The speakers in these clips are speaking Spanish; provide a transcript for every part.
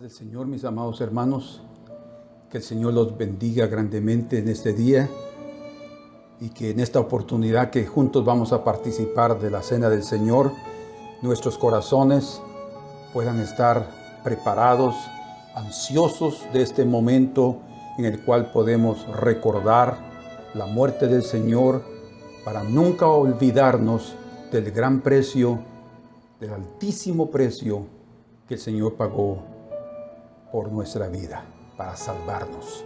paz del Señor, mis amados hermanos, que el Señor los bendiga grandemente en este día y que en esta oportunidad que juntos vamos a participar de la cena del Señor, nuestros corazones puedan estar preparados, ansiosos de este momento en el cual podemos recordar la muerte del Señor para nunca olvidarnos del gran precio, del altísimo precio que el Señor pagó por nuestra vida, para salvarnos.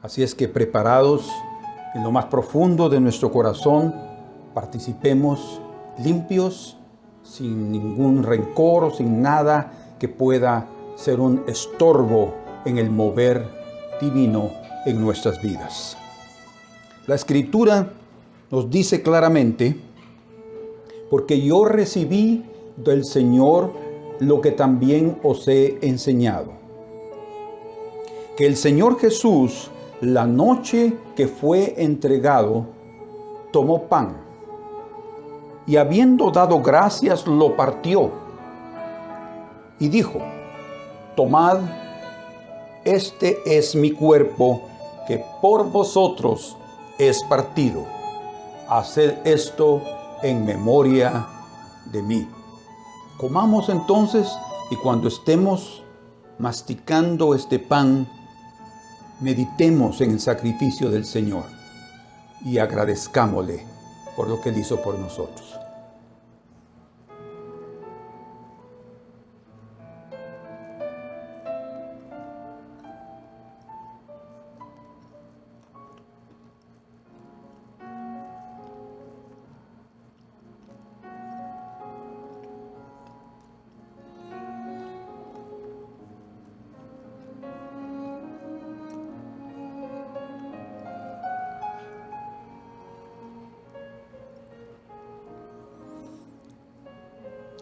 Así es que preparados en lo más profundo de nuestro corazón, participemos limpios, sin ningún rencor, sin nada que pueda ser un estorbo en el mover divino en nuestras vidas. La Escritura nos dice claramente: porque yo recibí del Señor lo que también os he enseñado, que el Señor Jesús, la noche que fue entregado, tomó pan y habiendo dado gracias lo partió y dijo: tomad, este es mi cuerpo que por vosotros es partido. Haced esto en memoria de mí. Comamos entonces, y cuando estemos masticando este pan, meditemos en el sacrificio del Señor y agradezcámosle por lo que Él hizo por nosotros.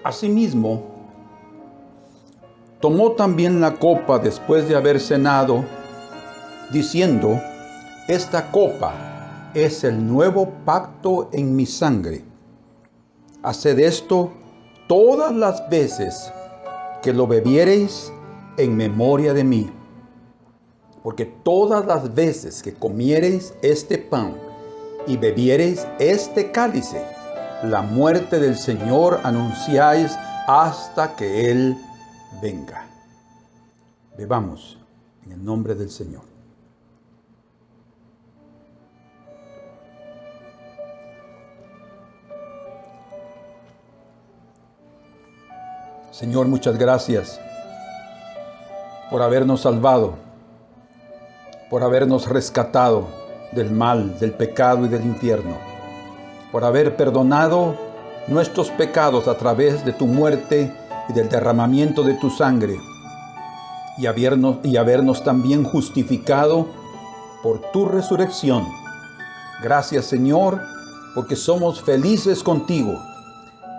Asimismo, tomó también la copa después de haber cenado, diciendo: esta copa es el nuevo pacto en mi sangre. Haced esto todas las veces que lo bebiereis en memoria de mí. Porque todas las veces que comiereis este pan y bebiereis este cálice, la muerte del Señor anunciáis hasta que Él venga. Bebamos en el nombre del Señor. Señor, muchas gracias por habernos salvado, por habernos rescatado del mal, del pecado y del infierno, por haber perdonado nuestros pecados a través de tu muerte y del derramamiento de tu sangre, y habernos también justificado por tu resurrección. Gracias, Señor, porque somos felices contigo,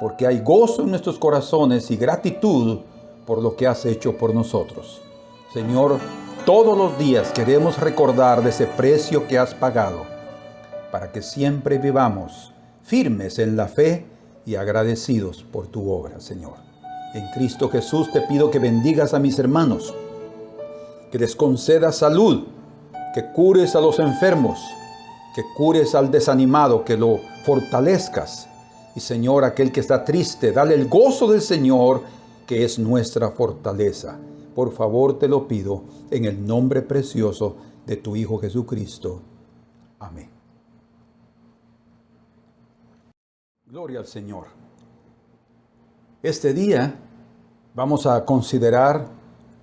porque hay gozo en nuestros corazones y gratitud por lo que has hecho por nosotros. Señor, todos los días queremos recordar de ese precio que has pagado, para que siempre vivamos firmes en la fe y agradecidos por tu obra, Señor. En Cristo Jesús te pido que bendigas a mis hermanos, que les concedas salud, que cures a los enfermos, que cures al desanimado, que lo fortalezcas. Y Señor, aquel que está triste, dale el gozo del Señor, que es nuestra fortaleza. Por favor te lo pido en el nombre precioso de tu Hijo Jesucristo. Amén. Gloria al Señor. Este día vamos a considerar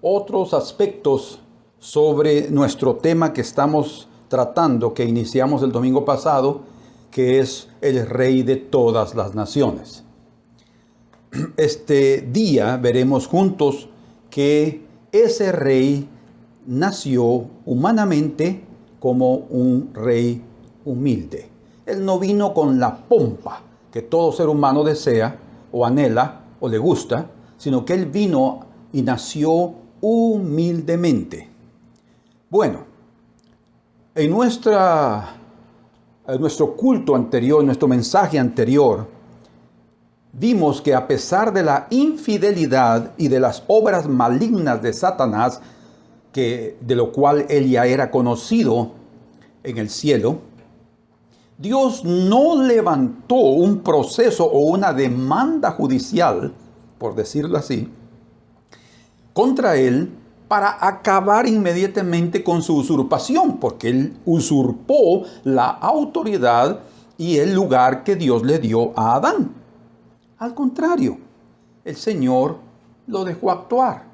otros aspectos sobre nuestro tema que estamos tratando, que iniciamos el domingo pasado, que es el Rey de todas las naciones. Este día veremos juntos que ese rey nació humanamente como un rey humilde. Él no vino con la pompa que todo ser humano desea o anhela o le gusta, sino que Él vino y nació humildemente. Bueno, en nuestro culto anterior, nuestro mensaje anterior, vimos que a pesar de la infidelidad y de las obras malignas de Satanás, de lo cual él ya era conocido en el cielo, Dios no levantó un proceso o una demanda judicial, por decirlo así, contra él para acabar inmediatamente con su usurpación, porque él usurpó la autoridad y el lugar que Dios le dio a Adán. Al contrario, el Señor lo dejó actuar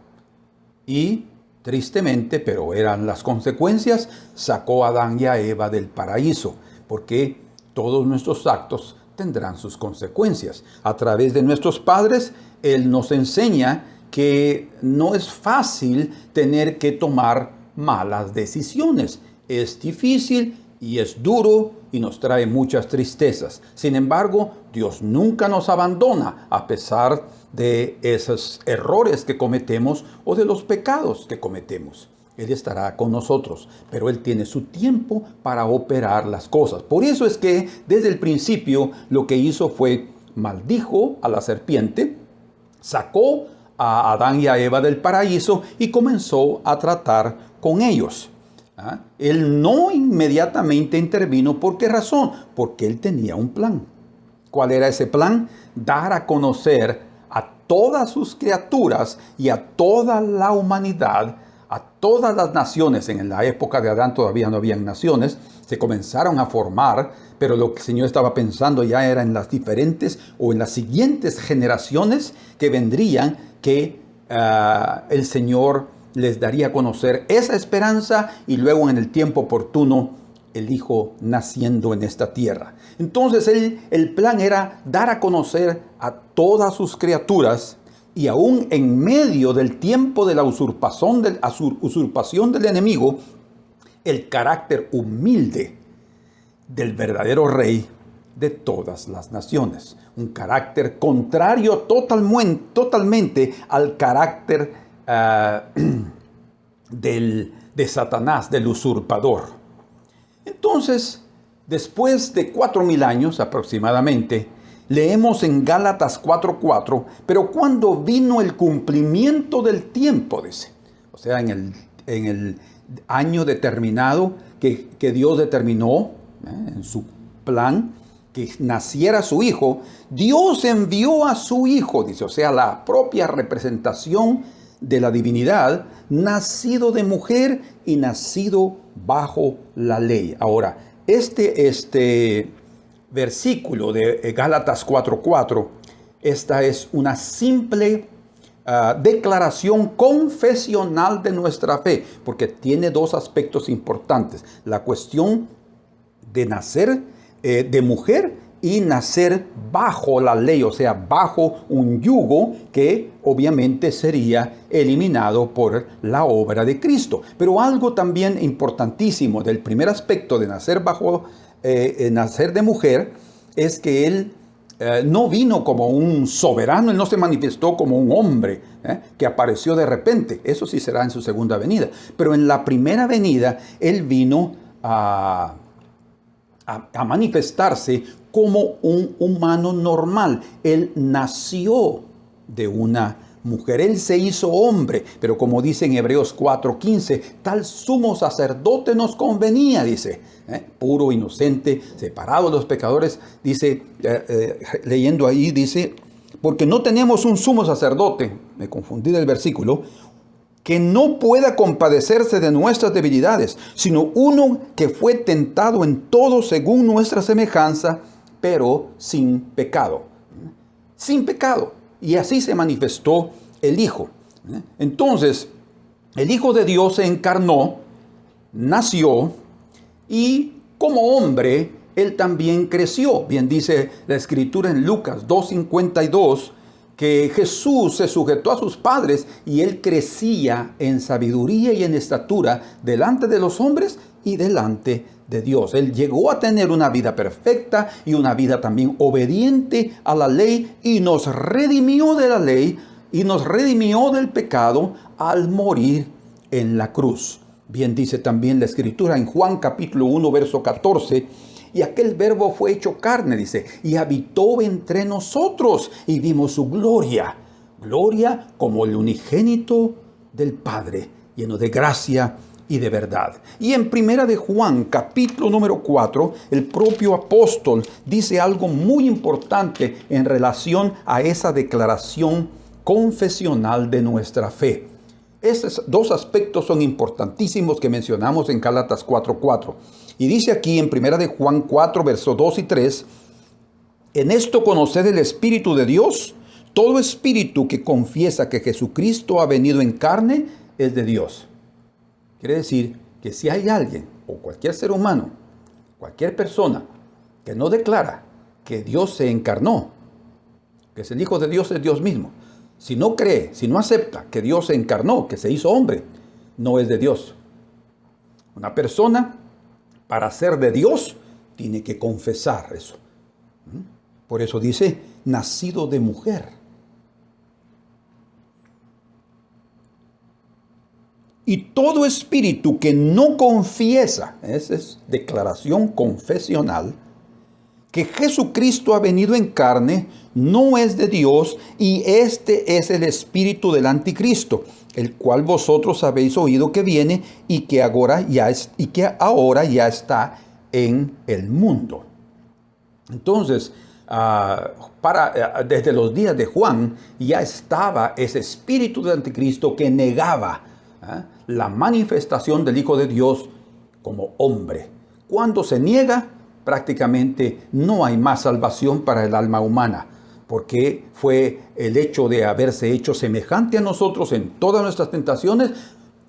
y, tristemente, pero eran las consecuencias, sacó a Adán y a Eva del paraíso, porque todos nuestros actos tendrán sus consecuencias. A través de nuestros padres, Él nos enseña que no es fácil tener que tomar malas decisiones. Es difícil y es duro y nos trae muchas tristezas. Sin embargo, Dios nunca nos abandona a pesar de esos errores que cometemos o de los pecados que cometemos. Él estará con nosotros, pero Él tiene su tiempo para operar las cosas. Por eso es que desde el principio lo que hizo fue maldijo a la serpiente, sacó a Adán y a Eva del paraíso y comenzó a tratar con ellos. Él no inmediatamente intervino. ¿Por qué razón? Porque Él tenía un plan. ¿Cuál era ese plan? Dar a conocer a todas sus criaturas y a toda la humanidad, a todas las naciones. En la época de Adán todavía no habían naciones, se comenzaron a formar, pero lo que el Señor estaba pensando ya era en las diferentes o en las siguientes generaciones que vendrían, que el Señor les daría a conocer esa esperanza y luego en el tiempo oportuno el Hijo naciendo en esta tierra. Entonces el plan era dar a conocer a todas sus criaturas y aún en medio del tiempo de la usurpación del enemigo, el carácter humilde del verdadero rey de todas las naciones. Un carácter contrario totalmente al carácter de Satanás, del usurpador. Entonces, después de 4,000 años aproximadamente, leemos en Gálatas 4:4, pero cuando vino el cumplimiento del tiempo, dice, o sea, en el año determinado que Dios determinó en su plan, que naciera su hijo, Dios envió a su hijo, dice, o sea, la propia representación de la divinidad, nacido de mujer y nacido bajo la ley. Ahora, este versículo de Gálatas 4:4, esta es una simple declaración confesional de nuestra fe, porque tiene dos aspectos importantes: la cuestión de nacer de mujer y nacer bajo la ley, o sea, bajo un yugo que obviamente sería eliminado por la obra de Cristo. Pero algo también importantísimo del primer aspecto de nacer nacer de mujer es que Él no vino como un soberano, Él no se manifestó como un hombre que apareció de repente. Eso sí será en su segunda venida. Pero en la primera venida Él vino a manifestarse como un humano normal. Él nació de una mujer, Él se hizo hombre, pero como dice en Hebreos 4:15, tal sumo sacerdote nos convenía, dice, puro, inocente, separado de los pecadores, dice, leyendo ahí, dice, porque no tenemos un sumo sacerdote, me confundí del versículo, que no pueda compadecerse de nuestras debilidades, sino uno que fue tentado en todo según nuestra semejanza, pero sin pecado. Sin pecado. Y así se manifestó el Hijo. Entonces, el Hijo de Dios se encarnó, nació, y como hombre, Él también creció. Bien dice la Escritura en Lucas 2:52, que Jesús se sujetó a sus padres y Él crecía en sabiduría y en estatura delante de los hombres y delante de Dios. Él llegó a tener una vida perfecta y una vida también obediente a la ley y nos redimió de la ley y nos redimió del pecado al morir en la cruz. Bien dice también la Escritura en Juan capítulo 1 verso 14, Y aquel verbo fue hecho carne, dice, y habitó entre nosotros y vimos su gloria. Gloria como el unigénito del Padre, lleno de gracia y de verdad. Y en Primera de Juan, capítulo número 4, el propio apóstol dice algo muy importante en relación a esa declaración confesional de nuestra fe. Esos dos aspectos son importantísimos que mencionamos en Gálatas 4:4. Y dice aquí en Primera de Juan 4, versos 2 y 3, en esto conoced el Espíritu de Dios. Todo espíritu que confiesa que Jesucristo ha venido en carne es de Dios. Quiere decir que si hay alguien o cualquier ser humano, cualquier persona que no declara que Dios se encarnó, que es el Hijo de Dios, es Dios mismo, si no cree, si no acepta que Dios se encarnó, que se hizo hombre, no es de Dios. Una persona, para ser de Dios, tiene que confesar eso. Por eso dice, nacido de mujer. Y todo espíritu que no confiesa, esa es declaración confesional, que Jesucristo ha venido en carne, no es de Dios, y este es el espíritu del anticristo, el cual vosotros habéis oído que viene y que ahora ya está en el mundo. Entonces, desde los días de Juan ya estaba ese espíritu del anticristo que negaba la manifestación del Hijo de Dios como hombre. Cuando se niega, prácticamente no hay más salvación para el alma humana, porque fue el hecho de haberse hecho semejante a nosotros en todas nuestras tentaciones,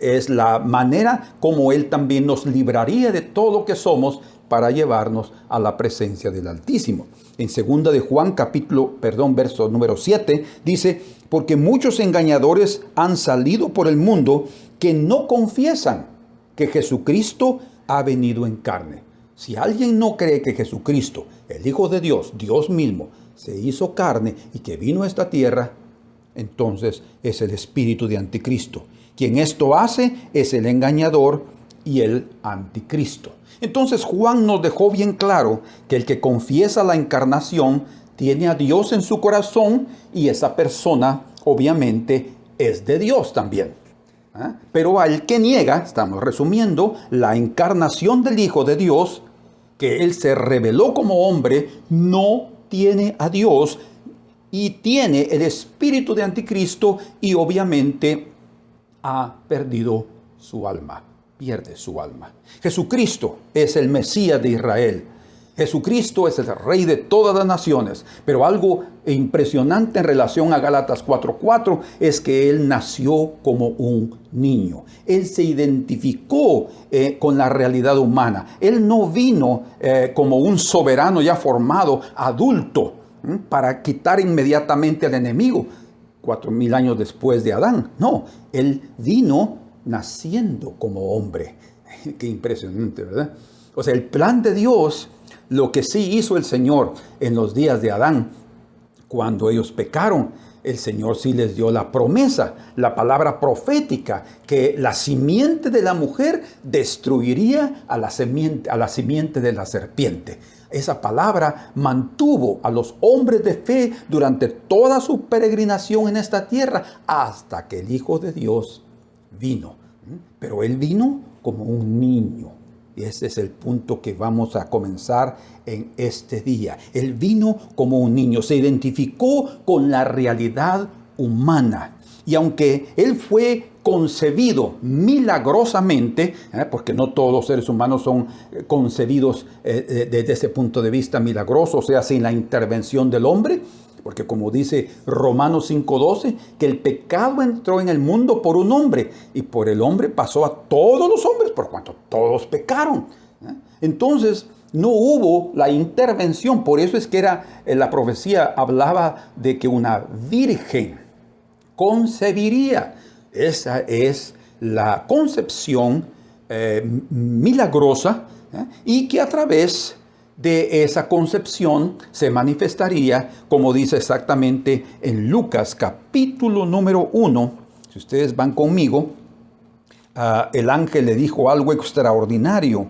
es la manera como Él también nos libraría de todo lo que somos para llevarnos a la presencia del Altísimo. En 2 de Juan, verso número 7, dice, porque muchos engañadores han salido por el mundo que no confiesan que Jesucristo ha venido en carne. Si alguien no cree que Jesucristo, el Hijo de Dios, Dios mismo, se hizo carne y que vino a esta tierra, entonces es el espíritu de anticristo. Quien esto hace es el engañador y el anticristo. Entonces Juan nos dejó bien claro que el que confiesa la encarnación tiene a Dios en su corazón y esa persona obviamente es de Dios también. Pero al que niega, estamos resumiendo, la encarnación del Hijo de Dios, que Él se reveló como hombre, no tiene a Dios y tiene el espíritu de anticristo y obviamente ha perdido su alma, pierde su alma. Jesucristo es el Mesías de Israel. Jesucristo es el Rey de todas las naciones, pero algo impresionante en relación a Gálatas 4:4 es que Él nació como un niño. Él se identificó con la realidad humana. Él no vino como un soberano ya formado, adulto, para quitar inmediatamente al enemigo 4,000 años después de Adán. No, Él vino naciendo como hombre. Qué impresionante, ¿verdad? O sea, el plan de Dios, lo que sí hizo el Señor en los días de Adán, cuando ellos pecaron, el Señor sí les dio la promesa, la palabra profética, que la simiente de la mujer destruiría a la simiente de la serpiente. Esa palabra mantuvo a los hombres de fe durante toda su peregrinación en esta tierra, hasta que el Hijo de Dios vino. Pero Él vino como un niño. Y ese es el punto que vamos a comenzar en este día. Él vino como un niño, se identificó con la realidad humana. Y aunque Él fue concebido milagrosamente, porque no todos los seres humanos son concebidos desde ese punto de vista milagroso, o sea, sin la intervención del hombre, porque como dice Romanos 5:12, que el pecado entró en el mundo por un hombre, y por el hombre pasó a todos los hombres, por cuanto todos pecaron. Entonces, no hubo la intervención. Por eso es que la profecía hablaba de que una virgen concebiría. Esa es la concepción milagrosa, y que a través de esa concepción se manifestaría, como dice exactamente en Lucas capítulo número 1. Si ustedes van conmigo, el ángel le dijo algo extraordinario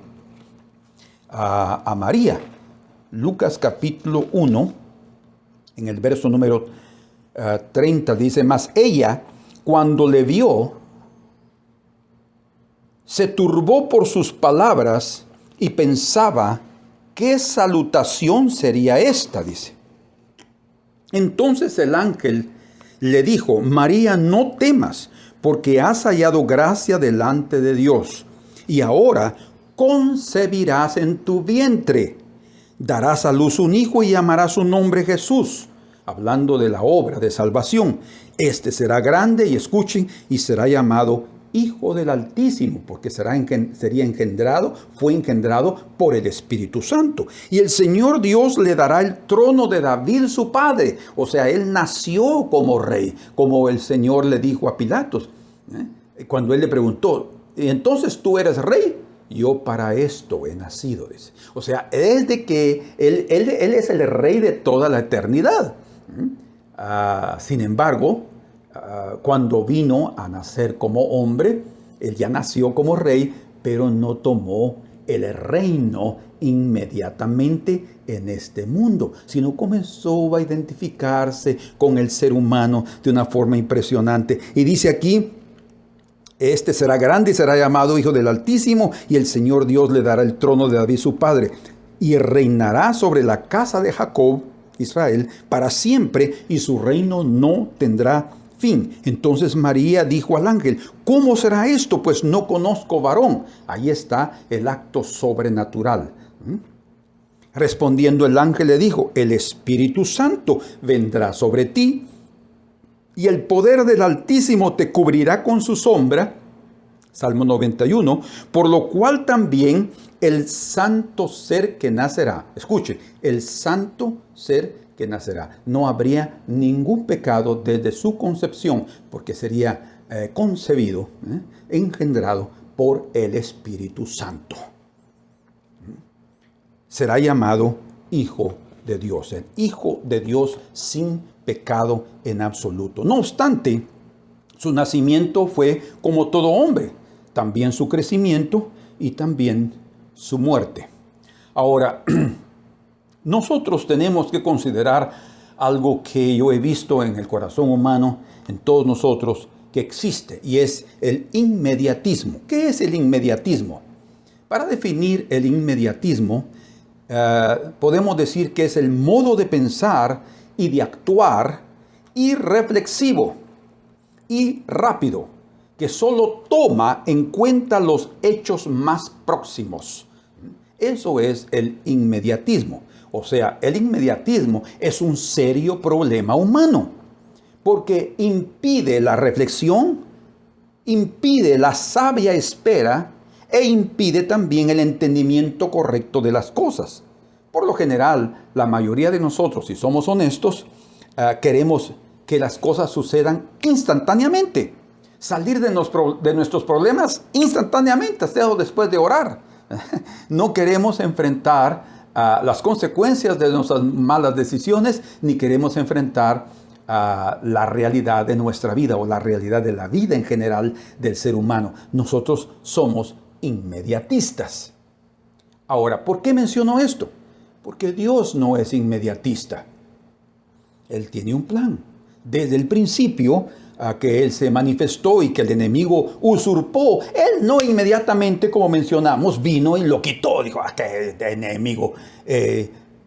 a María. Lucas capítulo 1, en el verso número 30, dice: mas ella, cuando le vio, se turbó por sus palabras y pensaba, ¿qué salutación sería esta? Dice. Entonces el ángel le dijo: María, no temas, porque has hallado gracia delante de Dios, y ahora concebirás en tu vientre, darás a luz un hijo y llamarás su nombre Jesús, hablando de la obra de salvación. Este será grande, y escuchen, y será llamado Hijo del Altísimo, porque fue engendrado por el Espíritu Santo. Y el Señor Dios le dará el trono de David su padre. O sea, él nació como rey, como el Señor le dijo a Pilatos, cuando él le preguntó: ¿entonces tú eres rey? Yo para esto he nacido, dice. O sea, es de que él es el rey de toda la eternidad. Sin embargo, cuando vino a nacer como hombre, él ya nació como rey, pero no tomó el reino inmediatamente en este mundo, sino comenzó a identificarse con el ser humano de una forma impresionante. Y dice aquí: este será grande y será llamado Hijo del Altísimo, y el Señor Dios le dará el trono de David su padre, y reinará sobre la casa de Jacob, Israel, para siempre, y su reino no tendrá fin. Entonces María dijo al ángel: ¿cómo será esto? Pues no conozco varón. Ahí está el acto sobrenatural. Respondiendo el ángel le dijo: el Espíritu Santo vendrá sobre ti, y el poder del Altísimo te cubrirá con su sombra. Salmo 91. Por lo cual también el santo ser que nacerá. Escuche, el santo ser que nacerá. No habría ningún pecado desde su concepción, porque sería concebido, engendrado por el Espíritu Santo. Será llamado Hijo de Dios, el Hijo de Dios sin pecado en absoluto. No obstante, su nacimiento fue como todo hombre, también su crecimiento y también su muerte. Ahora, nosotros tenemos que considerar algo que yo he visto en el corazón humano, en todos nosotros, que existe, y es el inmediatismo. ¿Qué es el inmediatismo? Para definir el inmediatismo, podemos decir que es el modo de pensar y de actuar irreflexivo y rápido, que solo toma en cuenta los hechos más próximos. Eso es el inmediatismo. O sea, el inmediatismo es un serio problema humano, porque impide la reflexión, impide la sabia espera e impide también el entendimiento correcto de las cosas. Por lo general, la mayoría de nosotros, si somos honestos, queremos que las cosas sucedan instantáneamente. Salir de nuestros problemas instantáneamente, hasta después de orar. No queremos enfrentar las consecuencias de nuestras malas decisiones, ni queremos enfrentar la realidad de nuestra vida o la realidad de la vida en general del ser humano. Nosotros somos inmediatistas. Ahora, ¿por qué menciono esto? Porque Dios no es inmediatista. Él tiene un plan. Desde el principio que Él se manifestó y que el enemigo usurpó, Él no inmediatamente, como mencionamos, vino y lo quitó. Dijo: este enemigo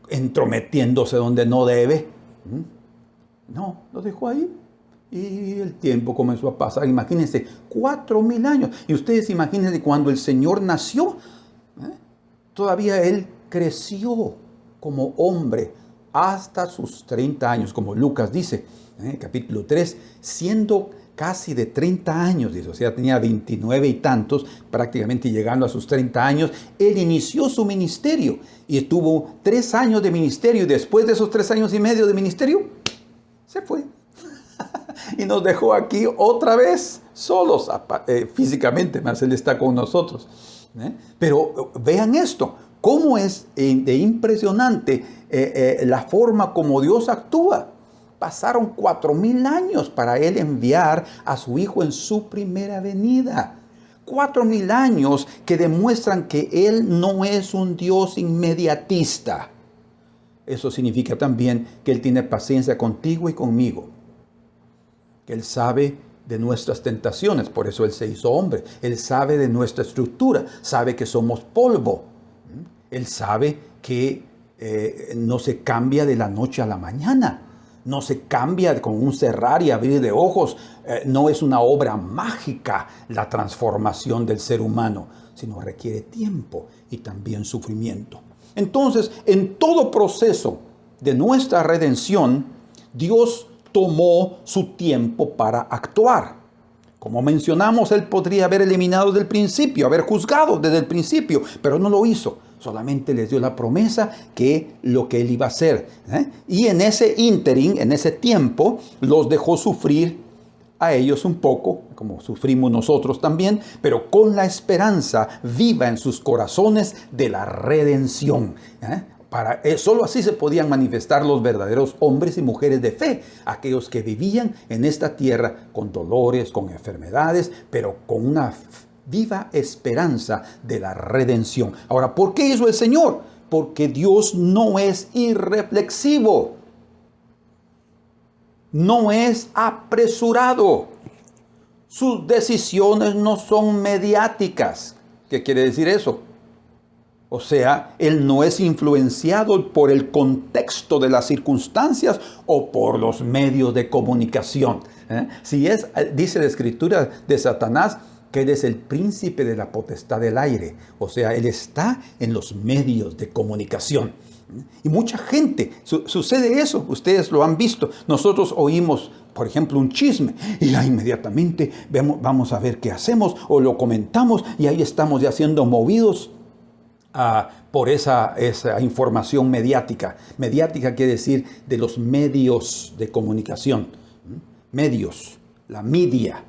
entrometiéndose donde no debe. No, lo dejó ahí. Y el tiempo comenzó a pasar. Imagínense, 4,000 años. Y ustedes imagínense cuando el Señor nació, todavía Él creció como hombre hasta sus 30 años, como Lucas dice, capítulo 3, siendo casi de 30 años, dice, o sea, tenía 29 y tantos, prácticamente llegando a sus 30 años, Él inició su ministerio y tuvo 3 años de ministerio, y después de esos 3 años y medio de ministerio, se fue. Y nos dejó aquí otra vez solos, físicamente, más Él está con nosotros. Pero vean esto, cómo es de impresionante la forma como Dios actúa. Pasaron 4,000 años para Él enviar a su Hijo en su primera venida. 4.000 años que demuestran que Él no es un Dios inmediatista. Eso significa también que Él tiene paciencia contigo y conmigo. Que Él sabe de nuestras tentaciones, por eso Él se hizo hombre. Él sabe de nuestra estructura, sabe que somos polvo. Él sabe que no se cambia de la noche a la mañana. No se cambia con un cerrar y abrir de ojos. No es una obra mágica la transformación del ser humano, sino requiere tiempo y también sufrimiento. Entonces, en todo proceso de nuestra redención, Dios tomó su tiempo para actuar. Como mencionamos, Él podría haber eliminado desde el principio, haber juzgado desde el principio, pero no lo hizo. Solamente les dio la promesa que lo que Él iba a hacer. Y en ese ínterin, en ese tiempo, los dejó sufrir a ellos un poco, como sufrimos nosotros también, pero con la esperanza viva en sus corazones de la redención. Solo así se podían manifestar los verdaderos hombres y mujeres de fe, aquellos que vivían en esta tierra con dolores, con enfermedades, pero con una viva esperanza de la redención. Ahora, ¿por qué hizo el Señor? Porque Dios no es irreflexivo, no es apresurado, sus decisiones no son mediáticas. ¿Qué quiere decir eso? O sea, Él no es influenciado por el contexto de las circunstancias o por los medios de comunicación. Dice la Escritura de Satanás que Él es el príncipe de la potestad del aire. O sea, Él está en los medios de comunicación. Y mucha gente, sucede eso, ustedes lo han visto. Nosotros oímos, por ejemplo, un chisme y ya inmediatamente vamos a ver qué hacemos o lo comentamos y ahí estamos ya siendo movidos por esa información mediática. Mediática quiere decir de los medios de comunicación. Medios, la media.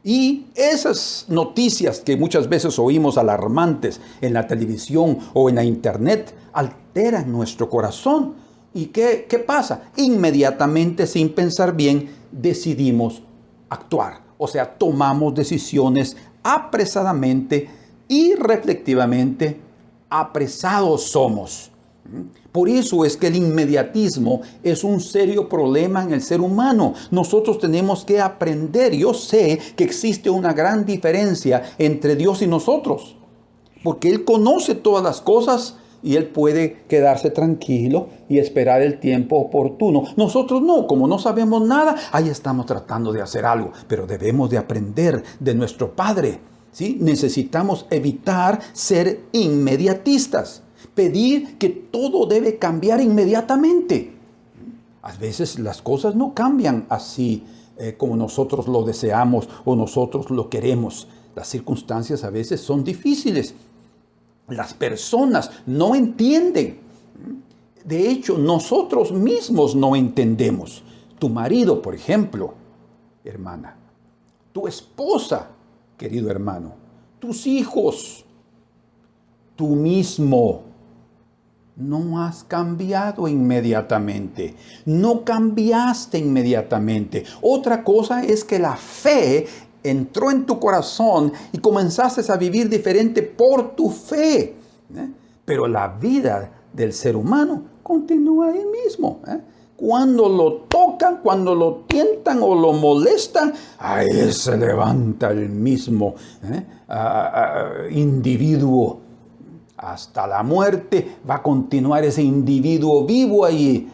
Y esas noticias que muchas veces oímos alarmantes en la televisión o en la internet alteran nuestro corazón. ¿Y qué pasa? Inmediatamente, sin pensar bien, decidimos actuar. O sea, tomamos decisiones apresadamente y reflectivamente. Apresados somos. Por eso es que el inmediatismo es un serio problema en el ser humano. Nosotros tenemos que aprender. Yo sé que existe una gran diferencia entre Dios y nosotros, porque Él conoce todas las cosas y Él puede quedarse tranquilo y esperar el tiempo oportuno. Nosotros no, como no sabemos nada, ahí estamos tratando de hacer algo, pero debemos de aprender de nuestro Padre. ¿Sí? Necesitamos evitar ser inmediatistas, pedir que todo debe cambiar inmediatamente. A veces las cosas no cambian así como nosotros lo deseamos o nosotros lo queremos. Las circunstancias a veces son difíciles. Las personas no entienden. De hecho, nosotros mismos no entendemos. Tu marido, por ejemplo, hermana, tu esposa, querido hermano, tus hijos, tú mismo, no has cambiado inmediatamente, no cambiaste inmediatamente. Otra cosa es que la fe entró en tu corazón y comenzaste a vivir diferente por tu fe. Pero la vida del ser humano continúa ahí mismo. Cuando lo tocan, cuando lo tientan o lo molestan, ahí se levanta el mismo individuo. Hasta la muerte va a continuar ese individuo vivo ahí.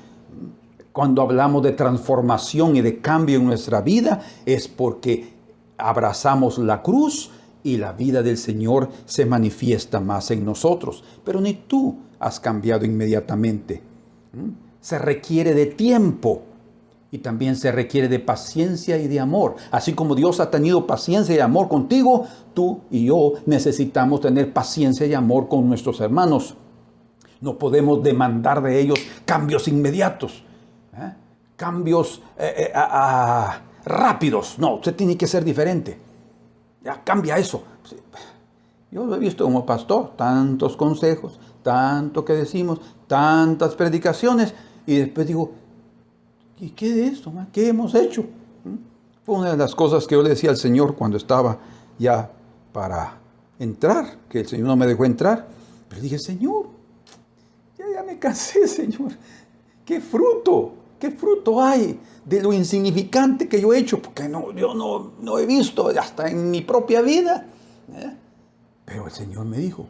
Cuando hablamos de transformación y de cambio en nuestra vida, es porque abrazamos la cruz y la vida del Señor se manifiesta más en nosotros. Pero ni tú has cambiado inmediatamente. Se requiere de tiempo y también se requiere de paciencia y de amor. Así como Dios ha tenido paciencia y amor contigo, tú y yo necesitamos tener paciencia y amor con nuestros hermanos. No podemos demandar de ellos cambios inmediatos, cambios rápidos. No, usted tiene que ser diferente. Ya, cambia eso. Yo lo he visto como pastor, tantos consejos, tanto que decimos, tantas predicaciones, y después digo, ¿y qué de esto? ¿Qué hemos hecho? Fue una de las cosas que yo le decía al Señor cuando estaba ya para entrar, que el Señor no me dejó entrar. Pero dije, Señor, ya me cansé, Señor. ¿Qué fruto hay de lo insignificante que yo he hecho? Porque yo no he visto hasta en mi propia vida. Pero el Señor me dijo,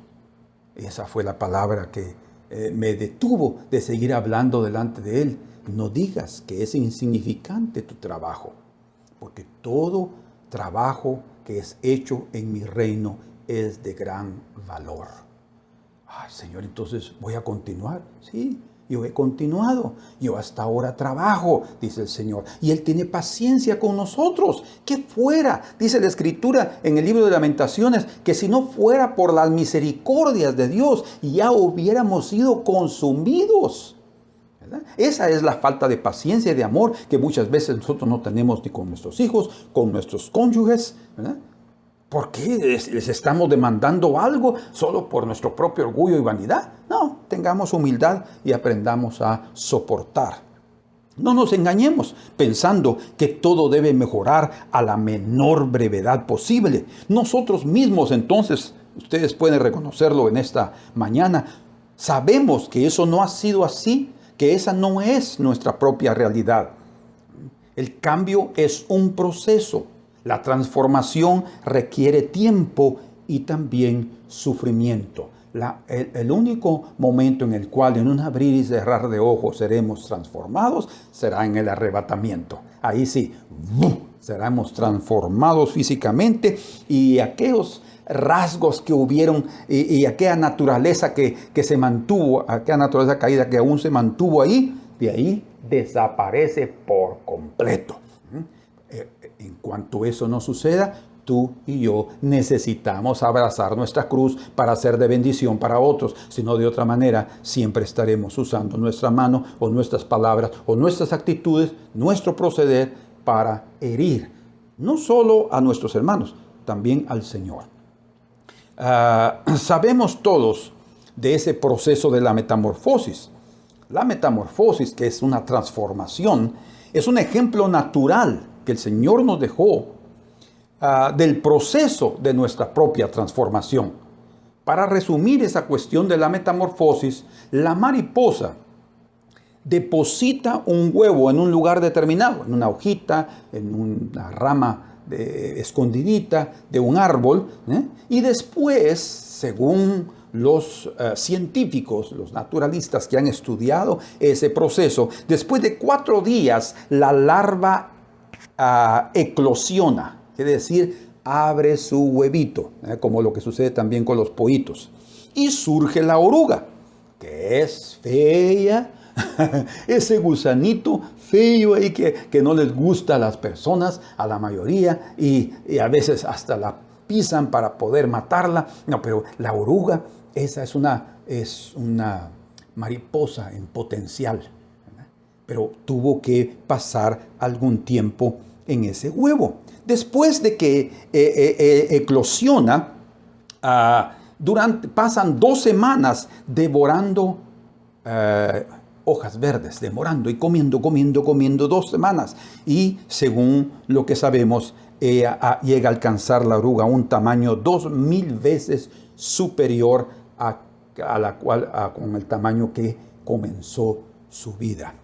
esa fue la palabra que me detuvo de seguir hablando delante de Él. No digas que es insignificante tu trabajo, porque todo trabajo que es hecho en mi reino es de gran valor. Ay, Señor, entonces voy a continuar. Sí, yo he continuado. Yo hasta ahora trabajo, dice el Señor. Y Él tiene paciencia con nosotros. Que fuera, dice la Escritura en el libro de Lamentaciones, que si no fuera por las misericordias de Dios, ya hubiéramos sido consumidos. ¿Verdad? Esa es la falta de paciencia y de amor que muchas veces nosotros no tenemos ni con nuestros hijos, con nuestros cónyuges, ¿verdad? ¿Por qué les estamos demandando algo solo por nuestro propio orgullo y vanidad? No, tengamos humildad y aprendamos a soportar. No nos engañemos pensando que todo debe mejorar a la menor brevedad posible. Nosotros mismos, entonces, ustedes pueden reconocerlo en esta mañana, sabemos que eso no ha sido así, que esa no es nuestra propia realidad. El cambio es un proceso. La transformación requiere tiempo y también sufrimiento. El único momento en el cual en un abrir y cerrar de ojos seremos transformados será en el arrebatamiento. Ahí sí, seremos transformados físicamente y aquellos rasgos que hubieron y aquella naturaleza que se mantuvo, aquella naturaleza caída que aún se mantuvo ahí, de ahí desaparece por completo. En cuanto eso no suceda, tú y yo necesitamos abrazar nuestra cruz para ser de bendición para otros. Si no, de otra manera, siempre estaremos usando nuestra mano o nuestras palabras o nuestras actitudes, nuestro proceder para herir, no solo a nuestros hermanos, también al Señor. Sabemos todos de ese proceso de la metamorfosis. La metamorfosis, que es una transformación, es un ejemplo natural que el Señor nos dejó del proceso de nuestra propia transformación. Para resumir esa cuestión de la metamorfosis, la mariposa deposita un huevo en un lugar determinado, en una hojita, en una rama escondidita de un árbol, y después, según los científicos, los naturalistas que han estudiado ese proceso, después de 4 días la larva eclosiona, es decir, abre su huevito, como lo que sucede también con los pollitos. Y surge la oruga, que es fea, ese gusanito feo ahí que no les gusta a las personas, a la mayoría, y a veces hasta la pisan para poder matarla. No, pero la oruga, esa es una mariposa en potencial, ¿verdad? Pero tuvo que pasar algún tiempo en ese huevo. Después de que eclosiona, pasan 2 semanas devorando hojas verdes, demorando y comiendo 2 semanas. Y según lo que sabemos, llega a alcanzar la oruga un tamaño 2000 veces superior con el tamaño que comenzó su vida.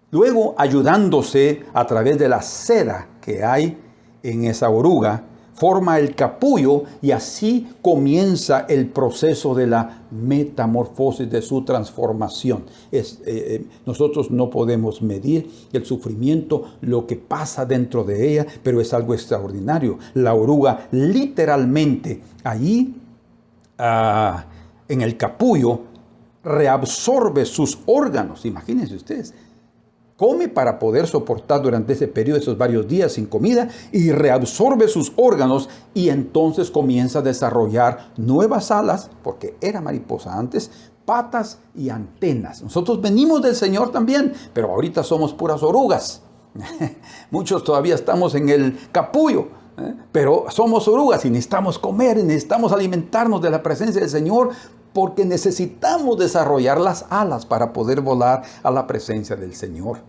Luego, ayudándose a través de la seda que hay en esa oruga, forma el capullo y así comienza el proceso de la metamorfosis, de su transformación. Nosotros no podemos medir el sufrimiento, lo que pasa dentro de ella, pero es algo extraordinario. La oruga literalmente allí en el capullo reabsorbe sus órganos. Imagínense ustedes. Come para poder soportar durante ese periodo, esos varios días sin comida, y reabsorbe sus órganos y entonces comienza a desarrollar nuevas alas, porque era mariposa antes, patas y antenas. Nosotros venimos del Señor también, pero ahorita somos puras orugas. Muchos todavía estamos en el capullo, pero somos orugas y necesitamos comer, necesitamos alimentarnos de la presencia del Señor, porque necesitamos desarrollar las alas para poder volar a la presencia del Señor.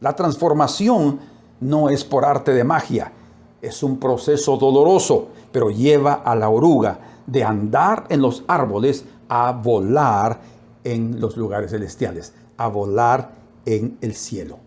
La transformación no es por arte de magia, es un proceso doloroso pero lleva a la oruga de andar en los árboles a volar en los lugares celestiales, a volar en el cielo.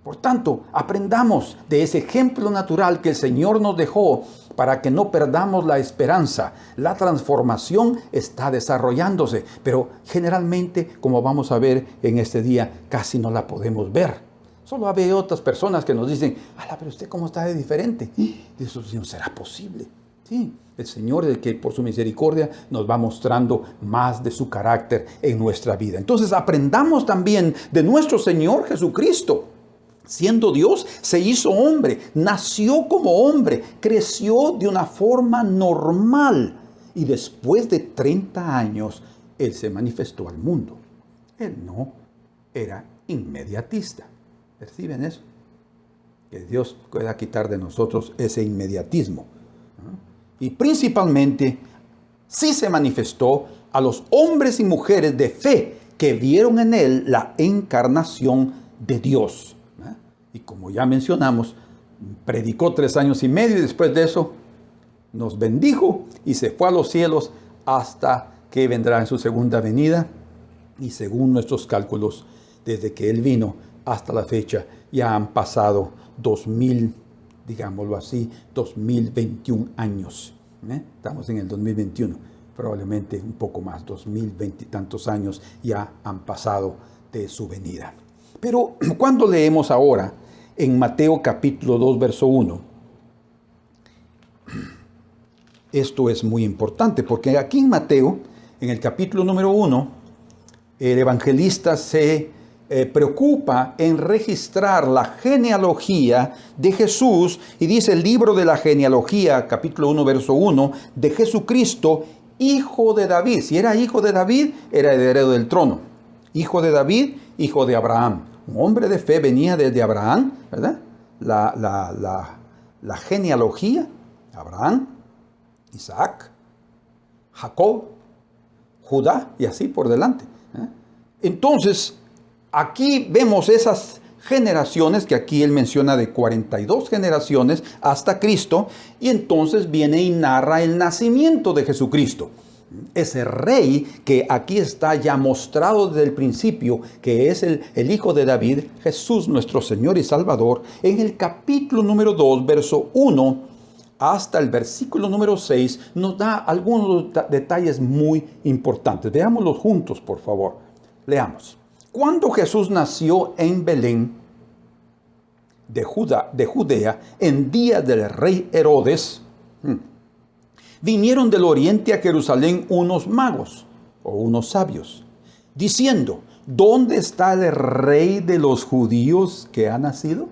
Por tanto, aprendamos de ese ejemplo natural que el Señor nos dejó para que no perdamos la esperanza. La transformación está desarrollándose, pero generalmente, como vamos a ver en este día, casi no la podemos ver. Solo hay otras personas que nos dicen, ¡ala, pero usted cómo está de diferente! Y eso no será posible. Sí, el Señor es el que por su misericordia nos va mostrando más de su carácter en nuestra vida. Entonces aprendamos también de nuestro Señor Jesucristo. Siendo Dios, se hizo hombre, nació como hombre, creció de una forma normal y después de 30 años, Él se manifestó al mundo. Él no era inmediatista. ¿Perciben eso? Que Dios pueda quitar de nosotros ese inmediatismo. Y principalmente, sí se manifestó a los hombres y mujeres de fe que vieron en Él la encarnación de Dios. Y como ya mencionamos, predicó 3 años y medio y después de eso nos bendijo y se fue a los cielos hasta que vendrá en su segunda venida. Y según nuestros cálculos, desde que Él vino hasta la fecha, ya han pasado 2000, digámoslo así, 2021 años. Estamos en el 2021, probablemente un poco más, 2020 y tantos años ya han pasado de su venida. Pero cuando leemos ahora en Mateo capítulo 2, verso 1, esto es muy importante porque aquí en Mateo, en el capítulo número 1, el evangelista se preocupa en registrar la genealogía de Jesús y dice el libro de la genealogía, capítulo 1, verso 1, de Jesucristo, hijo de David. Si era hijo de David, era heredero del trono. Hijo de David, hijo de Abraham. Un hombre de fe venía desde Abraham, ¿verdad? La genealogía, Abraham, Isaac, Jacob, Judá y así por delante. Entonces, aquí vemos esas generaciones que aquí él menciona de 42 generaciones hasta Cristo, y entonces viene y narra el nacimiento de Jesucristo. Ese rey que aquí está ya mostrado desde el principio, que es el hijo de David, Jesús nuestro Señor y Salvador, en el capítulo número 2, verso 1 hasta el versículo número 6, nos da algunos detalles muy importantes. Veámoslos juntos, por favor. Leamos. Cuando Jesús nació en Belén de Judea, en día del rey Herodes, vinieron del oriente a Jerusalén unos magos o unos sabios, diciendo, ¿dónde está el rey de los judíos que ha nacido?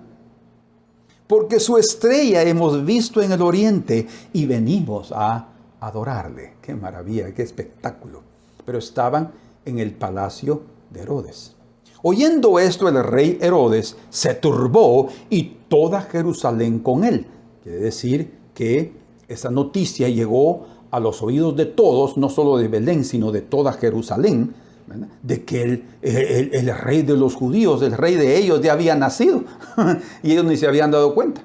Porque su estrella hemos visto en el oriente y venimos a adorarle. ¡Qué maravilla, qué espectáculo! Pero estaban en el palacio de Herodes. Oyendo esto, el rey Herodes se turbó y toda Jerusalén con él. Quiere decir que esa noticia llegó a los oídos de todos, no solo de Belén, sino de toda Jerusalén, ¿verdad? De que el rey de los judíos, el rey de ellos, ya había nacido y ellos ni se habían dado cuenta.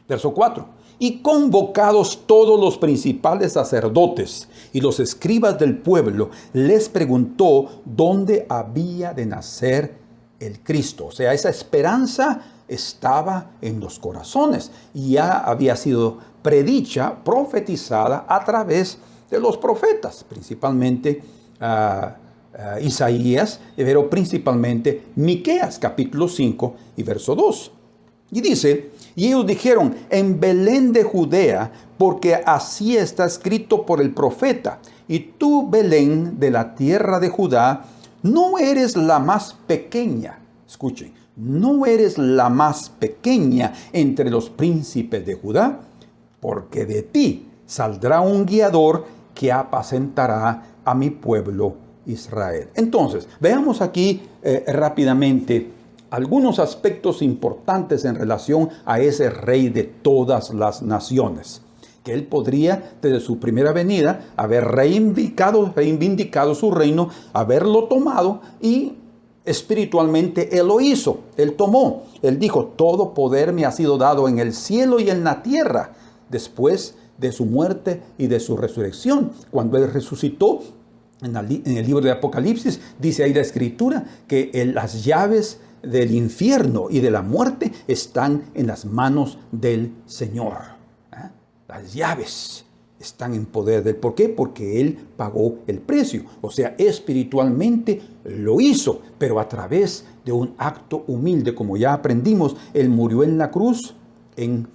Verso 4. Y convocados todos los principales sacerdotes y los escribas del pueblo, les preguntó dónde había de nacer el Cristo. O sea, esa esperanza estaba en los corazones y ya había sido predicha, profetizada a través de los profetas, principalmente Isaías, pero principalmente Miqueas, capítulo 5 y verso 2. Y dice, y ellos dijeron, en Belén de Judea, porque así está escrito por el profeta, y tú, Belén, de la tierra de Judá, no eres la más pequeña. Escuchen, no eres la más pequeña entre los príncipes de Judá, porque de ti saldrá un guiador que apacentará a mi pueblo Israel. Entonces, veamos aquí rápidamente algunos aspectos importantes en relación a ese rey de todas las naciones, que él podría desde su primera venida haber reivindicado su reino, haberlo tomado y espiritualmente él lo hizo, él tomó, él dijo, todo poder me ha sido dado en el cielo y en la tierra. Después de su muerte y de su resurrección. Cuando Él resucitó, en el libro de Apocalipsis, dice ahí la Escritura que las llaves del infierno y de la muerte están en las manos del Señor. Las llaves están en poder de Él. ¿Por qué? Porque Él pagó el precio. O sea, espiritualmente lo hizo, pero a través de un acto humilde. Como ya aprendimos, Él murió en la cruz en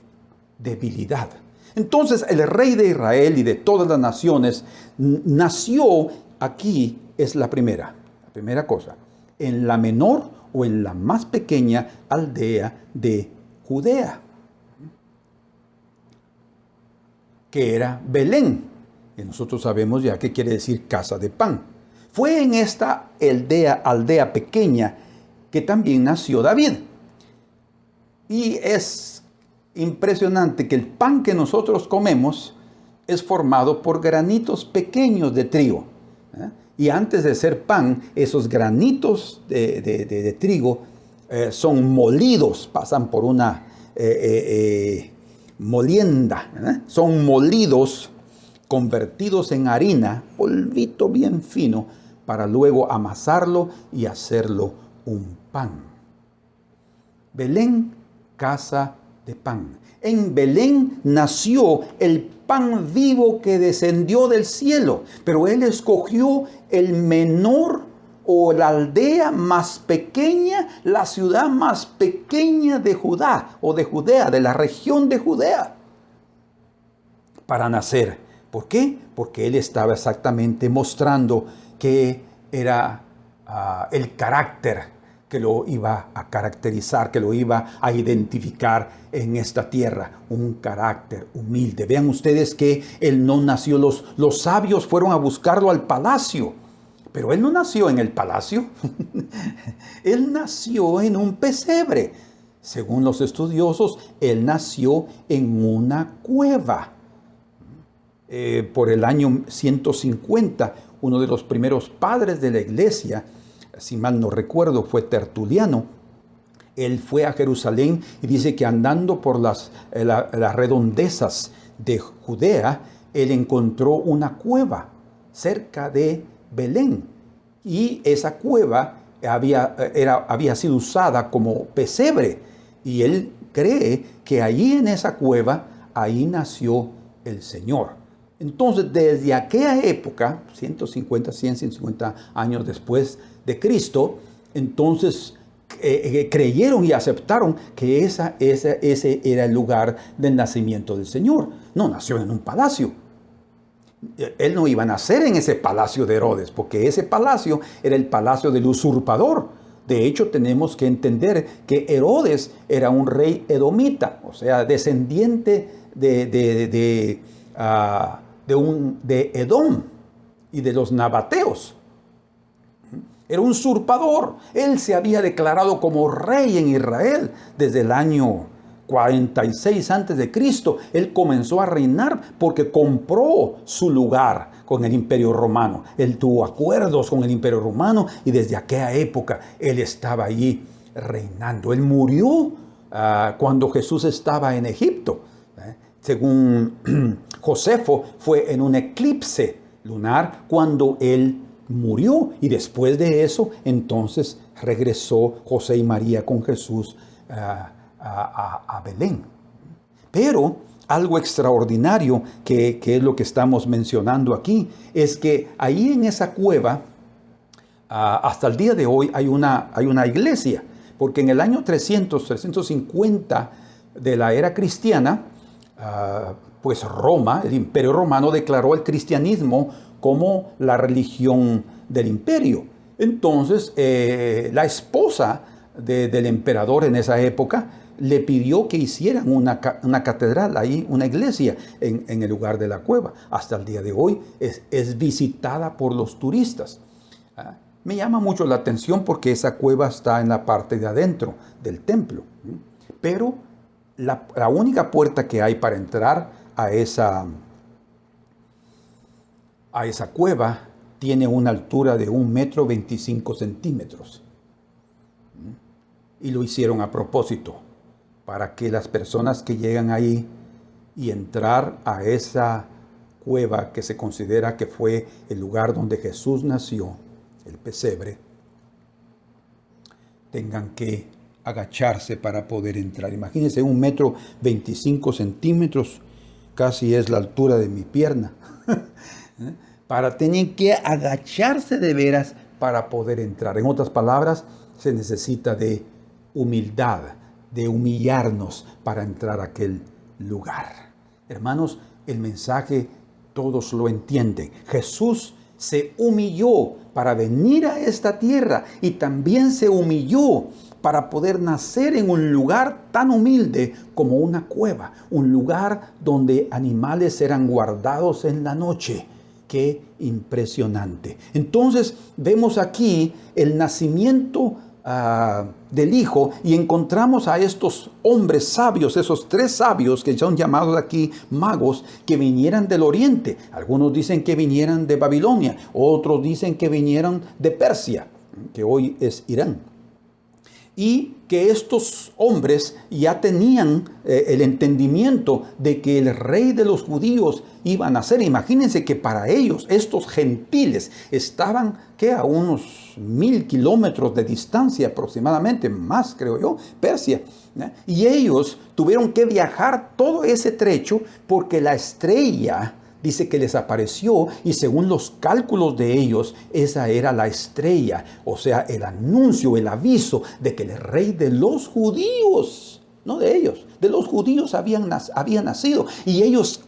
debilidad. Entonces el rey de Israel y de todas las naciones nació, aquí es la primera cosa, en la menor o en la más pequeña aldea de Judea, que era Belén. Y nosotros sabemos ya qué quiere decir casa de pan. Fue en esta aldea pequeña que también nació David. Y es impresionante que el pan que nosotros comemos es formado por granitos pequeños de trigo. Y antes de ser pan, esos granitos de trigo son molidos, pasan por una molienda. Son molidos, convertidos en harina, polvito bien fino, para luego amasarlo y hacerlo un pan. Belén, casa de pan. En Belén nació el pan vivo que descendió del cielo, pero Él escogió el menor o la aldea más pequeña, la ciudad más pequeña de Judá o de Judea, de la región de Judea, para nacer. ¿Por qué? Porque Él estaba exactamente mostrando que era el carácter que lo iba a caracterizar, que lo iba a identificar en esta tierra. Un carácter humilde. Vean ustedes que Él no nació, los sabios fueron a buscarlo al palacio, pero Él no nació en el palacio. Él nació en un pesebre. Según los estudiosos, Él nació en una cueva. Por el año 150, uno de los primeros padres de la iglesia, si mal no recuerdo, fue Tertuliano. Él fue a Jerusalén y dice que andando por las redondezas de Judea, él encontró una cueva cerca de Belén. Y esa cueva había sido usada como pesebre. Y él cree que allí en esa cueva, ahí nació el Señor. Entonces, desde aquella época, 150 años después de Cristo, entonces creyeron y aceptaron que ese era el lugar del nacimiento del Señor. No nació en un palacio. Él no iba a nacer en ese palacio de Herodes, porque ese palacio era el palacio del usurpador. De hecho, tenemos que entender que Herodes era un rey edomita, o sea, descendiente de Edom y de los nabateos. Era un usurpador. Él se había declarado como rey en Israel desde el año 46 antes de Cristo. Él comenzó a reinar porque compró su lugar con el Imperio Romano. Él tuvo acuerdos con el Imperio Romano y desde aquella época él estaba allí reinando. Él murió cuando Jesús estaba en Egipto. Según Josefo, fue en un eclipse lunar cuando él murió, y después de eso entonces regresó José y María con Jesús a Belén. Pero algo extraordinario que es lo que estamos mencionando aquí, es que ahí en esa cueva, hasta el día de hoy hay una iglesia, porque en el año 350 de la era cristiana, pues Roma, el Imperio Romano, declaró el cristianismo como la religión del imperio. Entonces, la esposa del emperador en esa época le pidió que hicieran una catedral ahí, una iglesia en el lugar de la cueva. Hasta el día de hoy es visitada por los turistas. Me llama mucho la atención porque esa cueva está en la parte de adentro del templo. Pero la única puerta que hay para entrar a esa cueva tiene una altura de 1,25 metros. Y lo hicieron a propósito, para que las personas que llegan ahí y entrar a esa cueva que se considera que fue el lugar donde Jesús nació, el pesebre, tengan que agacharse para poder entrar. Imagínense 1,25 m, casi es la altura de mi pierna. Tienen que agacharse de veras para poder entrar. En otras palabras, se necesita de humildad, de humillarnos para entrar a aquel lugar. Hermanos, el mensaje todos lo entienden. Jesús se humilló para venir a esta tierra y también se humilló para poder nacer en un lugar tan humilde como una cueva, un lugar donde animales eran guardados en la noche. ¡Qué impresionante! Entonces vemos aquí el nacimiento del Hijo y encontramos a estos hombres sabios, esos 3 sabios que son llamados aquí magos, que vinieran del oriente. Algunos dicen que vinieran de Babilonia, otros dicen que vinieran de Persia, que hoy es Irán. Y que estos hombres ya tenían el entendimiento de que el rey de los judíos iba a nacer. Imagínense que para ellos, estos gentiles, estaban a unos 1000 kilómetros de distancia aproximadamente, más creo yo, Persia. Y ellos tuvieron que viajar todo ese trecho porque la estrella dice que les apareció y según los cálculos de ellos, esa era la estrella, o sea, el anuncio, el aviso de que el rey de los judíos, no de ellos, de los judíos había nacido. Y ellos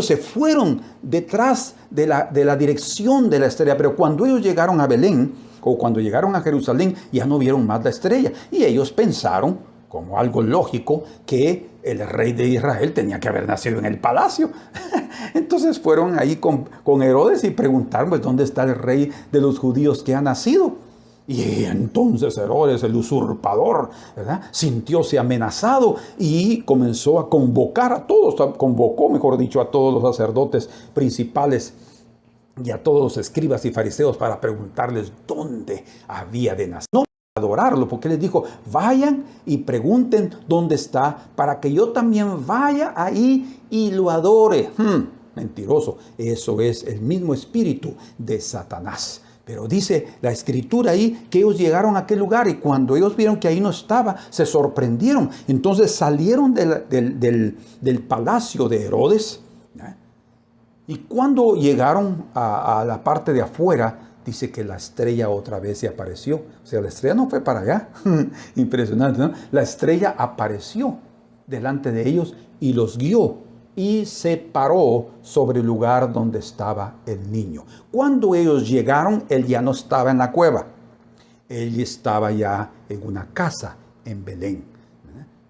se fueron detrás de la dirección de la estrella, pero cuando ellos llegaron a Belén, o cuando llegaron a Jerusalén, ya no vieron más la estrella. Y ellos pensaron, como algo lógico, que el rey de Israel tenía que haber nacido en el palacio. Entonces fueron ahí con Herodes y preguntaron, pues, ¿dónde está el rey de los judíos que ha nacido? Y entonces Herodes, el usurpador, ¿verdad?, sintióse amenazado y comenzó a convocar a todos, convocó, mejor dicho, a todos los sacerdotes principales y a todos los escribas y fariseos para preguntarles dónde había de nacer. No adorarlo, porque les dijo, vayan y pregunten dónde está para que yo también vaya ahí y lo adore. Mentiroso, eso es el mismo espíritu de Satanás. Pero dice la escritura ahí que ellos llegaron a aquel lugar y cuando ellos vieron que ahí no estaba, se sorprendieron. Entonces salieron del palacio de Herodes, y cuando llegaron a la parte de afuera, dice que la estrella otra vez se apareció. O sea, la estrella no fue para allá. Impresionante, ¿no? La estrella apareció delante de ellos y los guió y se paró sobre el lugar donde estaba el niño. Cuando ellos llegaron, él ya no estaba en la cueva. Él estaba ya en una casa en Belén.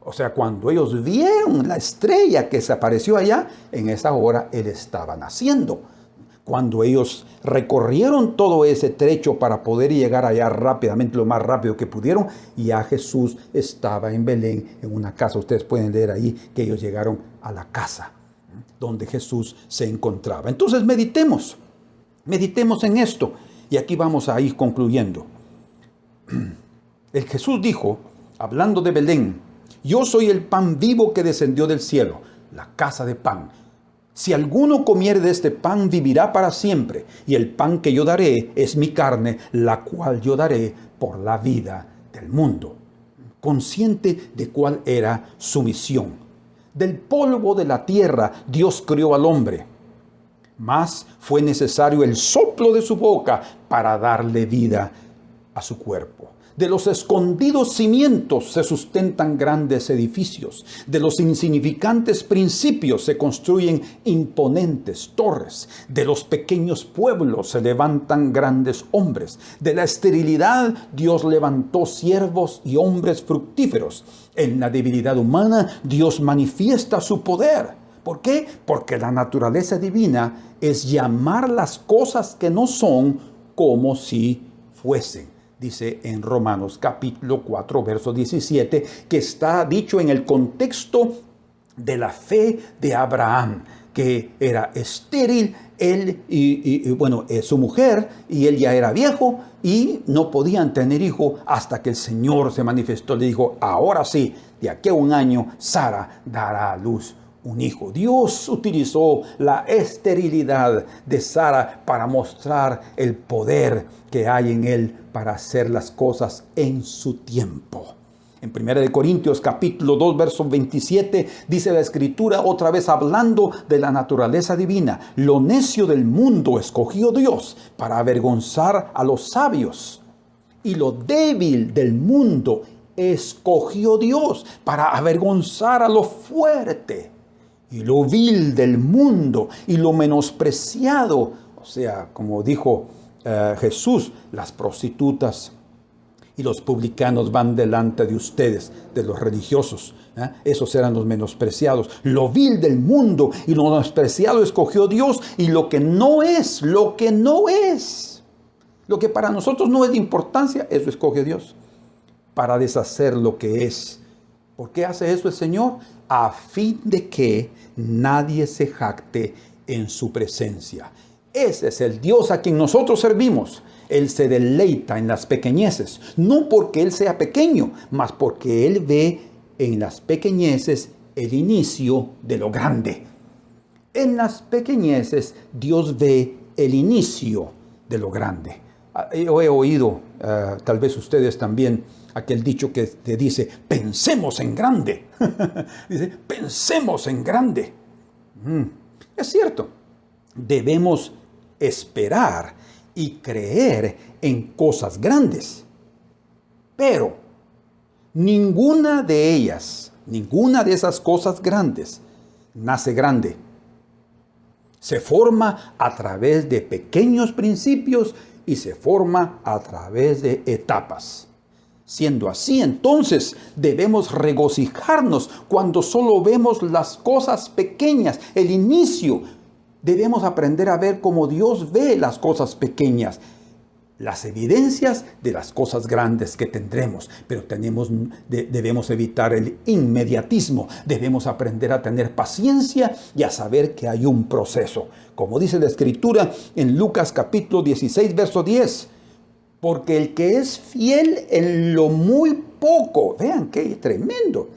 O sea, cuando ellos vieron la estrella que se apareció allá, en esa hora él estaba naciendo. Cuando ellos recorrieron todo ese trecho para poder llegar allá rápidamente, lo más rápido que pudieron, ya Jesús estaba en Belén, en una casa. Ustedes pueden leer ahí que ellos llegaron a la casa donde Jesús se encontraba. Entonces meditemos en esto. Y aquí vamos a ir concluyendo. El Jesús dijo, hablando de Belén, yo soy el pan vivo que descendió del cielo, la casa de pan. Si alguno comiere de este pan, vivirá para siempre. Y el pan que yo daré es mi carne, la cual yo daré por la vida del mundo. Consciente de cuál era su misión. Del polvo de la tierra Dios crió al hombre. Mas fue necesario el soplo de su boca para darle vida a su cuerpo. De los escondidos cimientos se sustentan grandes edificios. De los insignificantes principios se construyen imponentes torres. De los pequeños pueblos se levantan grandes hombres. De la esterilidad Dios levantó siervos y hombres fructíferos. En la debilidad humana Dios manifiesta su poder. ¿Por qué? Porque la naturaleza divina es llamar las cosas que no son como si fuesen. Dice en Romanos capítulo 4, verso 17, que está dicho en el contexto de la fe de Abraham, que era estéril, él su mujer, y él ya era viejo y no podían tener hijo hasta que el Señor se manifestó. Le dijo, ahora sí, de aquí a un año, Sara dará a luz un hijo. Dios utilizó la esterilidad de Sara para mostrar el poder que hay en él para hacer las cosas en su tiempo. En 1 Corintios capítulo 2, verso 27, dice la Escritura, otra vez hablando de la naturaleza divina: lo necio del mundo escogió Dios para avergonzar a los sabios, y lo débil del mundo escogió Dios para avergonzar a lo fuerte, y lo vil del mundo y lo menospreciado, o sea, como dijo Jesús, las prostitutas y los publicanos van delante de ustedes, de los religiosos. Esos eran los menospreciados. Lo vil del mundo y lo menospreciado escogió Dios, y lo que no es, lo que para nosotros no es de importancia, eso escoge Dios para deshacer lo que es. ¿Por qué hace eso el Señor? A fin de que nadie se jacte en su presencia. Ese es el Dios a quien nosotros servimos. Él se deleita en las pequeñeces, no porque Él sea pequeño, mas porque Él ve en las pequeñeces el inicio de lo grande. En las pequeñeces Dios ve el inicio de lo grande. Yo he oído, tal vez ustedes también, aquel dicho que te dice: pensemos en grande. Dice, pensemos en grande. Es cierto, debemos esperar y creer en cosas grandes, pero ninguna de ellas, ninguna de esas cosas grandes nace grande. Se forma a través de pequeños principios y se forma a través de etapas. Siendo así, entonces debemos regocijarnos cuando solo vemos las cosas pequeñas, el inicio. Debemos aprender a ver cómo Dios ve las cosas pequeñas, las evidencias de las cosas grandes que tendremos. Pero debemos evitar el inmediatismo. Debemos aprender a tener paciencia y a saber que hay un proceso. Como dice la Escritura en Lucas capítulo 16, verso 10. Porque el que es fiel en lo muy poco, vean qué tremendo.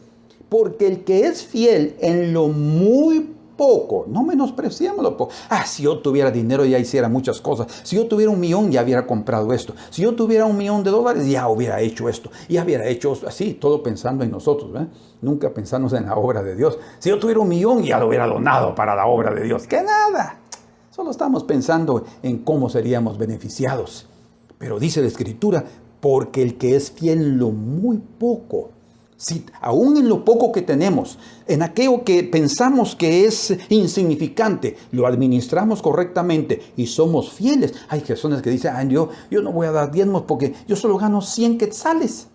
Porque el que es fiel en lo muy poco, no menospreciamos lo poco. Si yo tuviera dinero ya hiciera muchas cosas. Si yo tuviera 1 millón ya hubiera comprado esto. Si yo tuviera $1 millón ya hubiera hecho esto. Ya hubiera hecho así, todo pensando en nosotros, ¿eh? Nunca pensamos en la obra de Dios. Si yo tuviera 1 millón ya lo hubiera donado para la obra de Dios. ¡Que nada! Solo estamos pensando en cómo seríamos beneficiados. Pero dice la Escritura, porque el que es fiel en lo muy poco, si aún en lo poco que tenemos, en aquello que pensamos que es insignificante, lo administramos correctamente y somos fieles. Hay personas que dicen, yo no voy a dar diezmos porque yo solo gano 100 quetzales.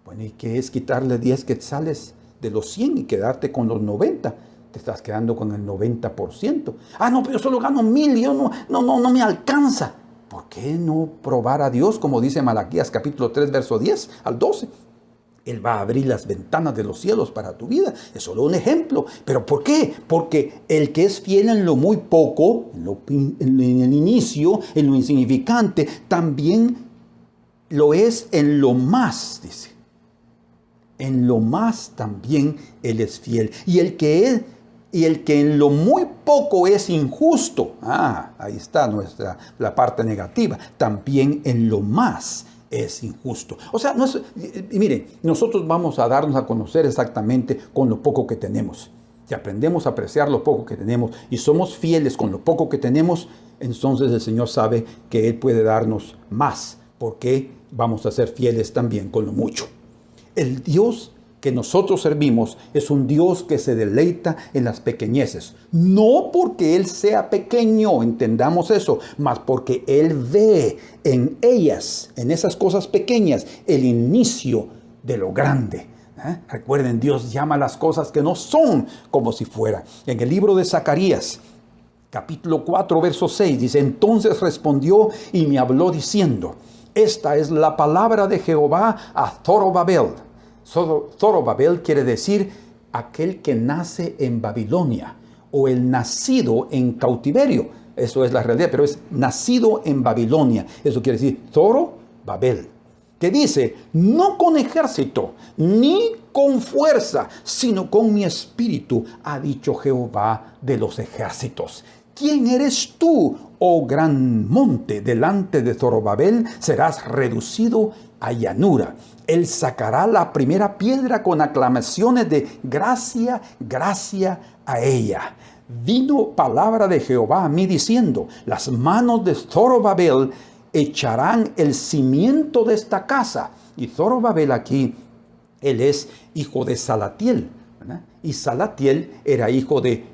Bueno, ¿y qué es quitarle 10 quetzales de los 100 y quedarte con los 90? Te estás quedando con el 90%. No, pero yo solo gano 1000 y yo no me alcanza. ¿Por qué no probar a Dios, como dice Malaquías capítulo 3, verso 10 al 12? Él va a abrir las ventanas de los cielos para tu vida. Es solo un ejemplo. ¿Pero por qué? Porque el que es fiel en lo muy poco, en el inicio, en lo insignificante, también lo es en lo más, dice. En lo más también Él es fiel. Y el que en lo muy poco es injusto, ahí está la parte negativa, también en lo más es injusto. O sea, mire, nosotros vamos a darnos a conocer exactamente con lo poco que tenemos. Si aprendemos a apreciar lo poco que tenemos y somos fieles con lo poco que tenemos, entonces el Señor sabe que Él puede darnos más, porque vamos a ser fieles también con lo mucho. El Dios que nosotros servimos es un Dios que se deleita en las pequeñeces. No porque Él sea pequeño, entendamos eso, mas porque Él ve en ellas, en esas cosas pequeñas, el inicio de lo grande. Recuerden, Dios llama las cosas que no son como si fueran. En el libro de Zacarías, capítulo 4, verso 6, dice: entonces respondió y me habló diciendo: esta es la palabra de Jehová a Zorobabel. Zorobabel quiere decir aquel que nace en Babilonia o el nacido en cautiverio. Eso es la realidad, pero es nacido en Babilonia. Eso quiere decir Zorobabel. que dice, no con ejército, ni con fuerza, sino con mi espíritu, ha dicho Jehová de los ejércitos. ¿Quién eres tú, oh gran monte? Delante de Zorobabel serás reducido a llanura. Él sacará la primera piedra con aclamaciones de gracia, gracia a ella. Vino palabra de Jehová a mí diciendo, las manos de Zorobabel echarán el cimiento de esta casa. Y Zorobabel aquí, él es hijo de Salatiel, ¿verdad? Y Salatiel era hijo de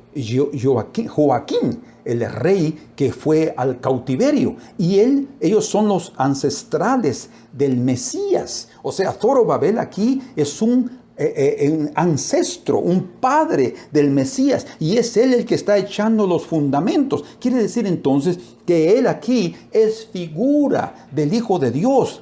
Joaquín, el rey que fue al cautiverio. Y ellos son los ancestrales del Mesías. O sea, Zorobabel aquí es un ancestro, un padre del Mesías, y es él el que está echando los fundamentos. Quiere decir entonces que él aquí es figura del Hijo de Dios,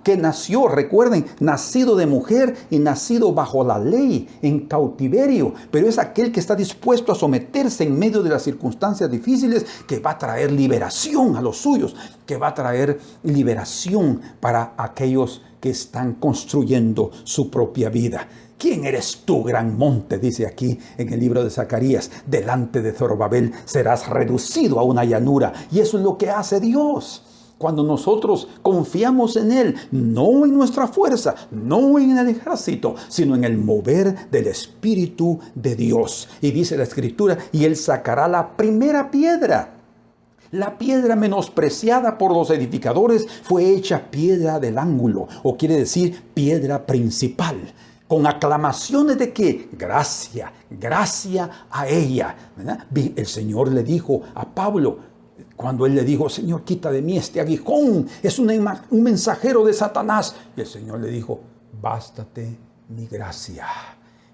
que nació, recuerden, nacido de mujer y nacido bajo la ley, en cautiverio, pero es aquel que está dispuesto a someterse en medio de las circunstancias difíciles, que va a traer liberación a los suyos, que va a traer liberación para aquellos que están construyendo su propia vida. ¿Quién eres tú, gran monte? Dice aquí en el libro de Zacarías. Delante de Zorobabel serás reducido a una llanura. Y eso es lo que hace Dios. Cuando nosotros confiamos en Él, no en nuestra fuerza, no en el ejército, sino en el mover del Espíritu de Dios. Y dice la Escritura, y Él sacará la primera piedra. La piedra menospreciada por los edificadores fue hecha piedra del ángulo, o quiere decir piedra principal. Con aclamaciones de que gracia, gracia a ella, ¿verdad? El Señor le dijo a Pablo, cuando él le dijo, Señor, quita de mí este aguijón, es un mensajero de Satanás. Y el Señor le dijo, bástate mi gracia,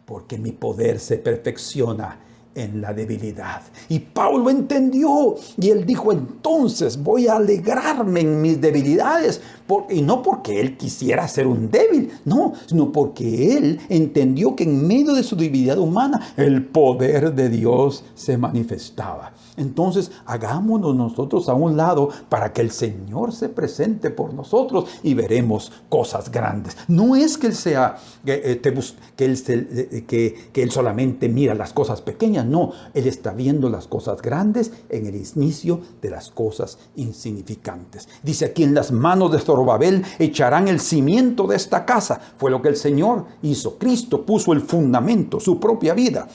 porque mi poder se perfecciona en la debilidad. Y Pablo entendió, y él dijo, entonces voy a alegrarme en mis debilidades, y no porque él quisiera ser un débil, no, sino porque él entendió que en medio de su debilidad humana, el poder de Dios se manifestaba. Entonces, hagámonos nosotros a un lado para que el Señor se presente por nosotros y veremos cosas grandes. No es que Él sea, que Él solamente mira las cosas pequeñas, no. Él está viendo las cosas grandes en el inicio de las cosas insignificantes. Dice aquí, en las manos de Zorobabel echarán el cimiento de esta casa. Fue lo que el Señor hizo. Cristo puso el fundamento, su propia vida,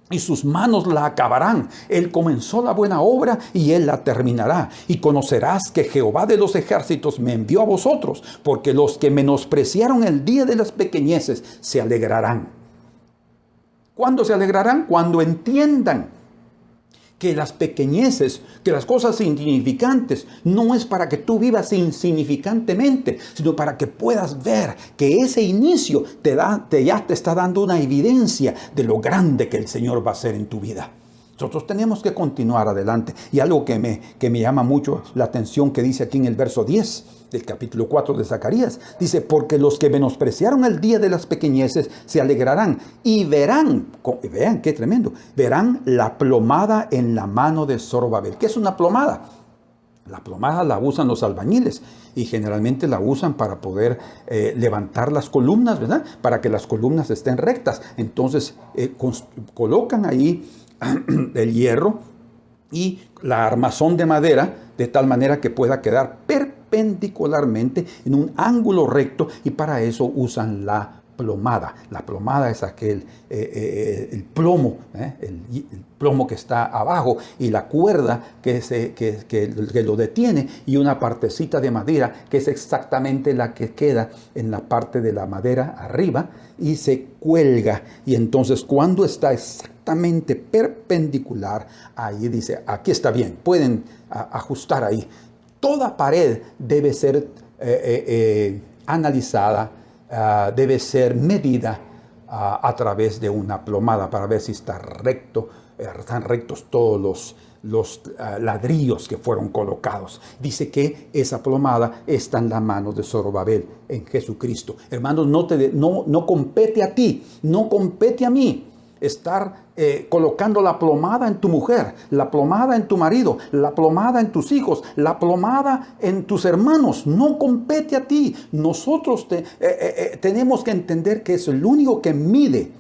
y sus manos la acabarán. Él comenzó la buena obra y Él la terminará. Y conocerás que Jehová de los ejércitos me envió a vosotros, porque los que menospreciaron el día de las pequeñeces se alegrarán. ¿Cuándo se alegrarán? Cuando entiendan que las pequeñeces, que las cosas insignificantes, no es para que tú vivas insignificantemente, sino para que puedas ver que ese inicio ya te está dando una evidencia de lo grande que el Señor va a hacer en tu vida. Nosotros tenemos que continuar adelante. Y algo que me llama mucho la atención, que dice aquí en el verso 10 del capítulo 4 de Zacarías, dice, porque los que menospreciaron el día de las pequeñeces se alegrarán y verán, vean qué tremendo, verán la plomada en la mano de Zorobabel. ¿Qué es una plomada? La plomada la usan los albañiles y generalmente la usan para poder levantar las columnas, ¿verdad? Para que las columnas estén rectas. Entonces colocan ahí el hierro y la armazón de madera de tal manera que pueda quedar perpendicularmente en un ángulo recto, y para eso usan la plomada. La plomada es el plomo, el plomo que está abajo, y la cuerda que lo detiene, y una partecita de madera que es exactamente la que queda en la parte de la madera arriba y se cuelga. Y entonces cuando está exactamente perpendicular, ahí dice, aquí está bien, pueden ajustar ahí. Toda pared debe ser analizada, debe ser medida a través de una plomada para ver si está recto, están rectos todos los ladrillos que fueron colocados. Dice que esa plomada está en las manos de Zorobabel, en Jesucristo. Hermanos, no compete a ti, no compete a mí. estar colocando la plomada en tu mujer, la plomada en tu marido, la plomada en tus hijos, la plomada en tus hermanos. No compete a ti. Nosotros tenemos que entender que es el único que mide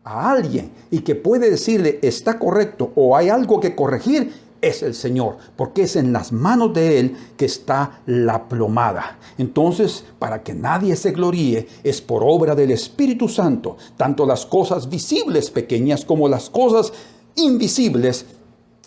a alguien y que puede decirle está correcto o hay algo que corregir, es el Señor, porque es en las manos de Él que está la plomada. Entonces, para que nadie se gloríe, es por obra del Espíritu Santo, tanto las cosas visibles pequeñas como las cosas invisibles,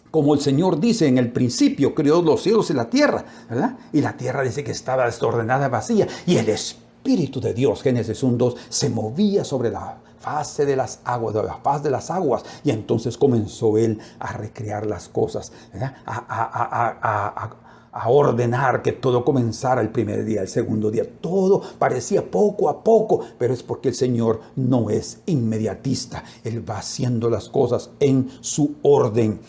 como el Señor dice en el principio, creó los cielos y la tierra, ¿verdad? Y la tierra dice que estaba desordenada, vacía, y el Espíritu de Dios, Génesis 1:2, se movía sobre la faz de las aguas, y entonces comenzó Él a recrear las cosas, ¿verdad? A ordenar que todo comenzara el primer día, el segundo día. Todo parecía poco a poco, pero es porque el Señor no es inmediatista. Él va haciendo las cosas en su orden.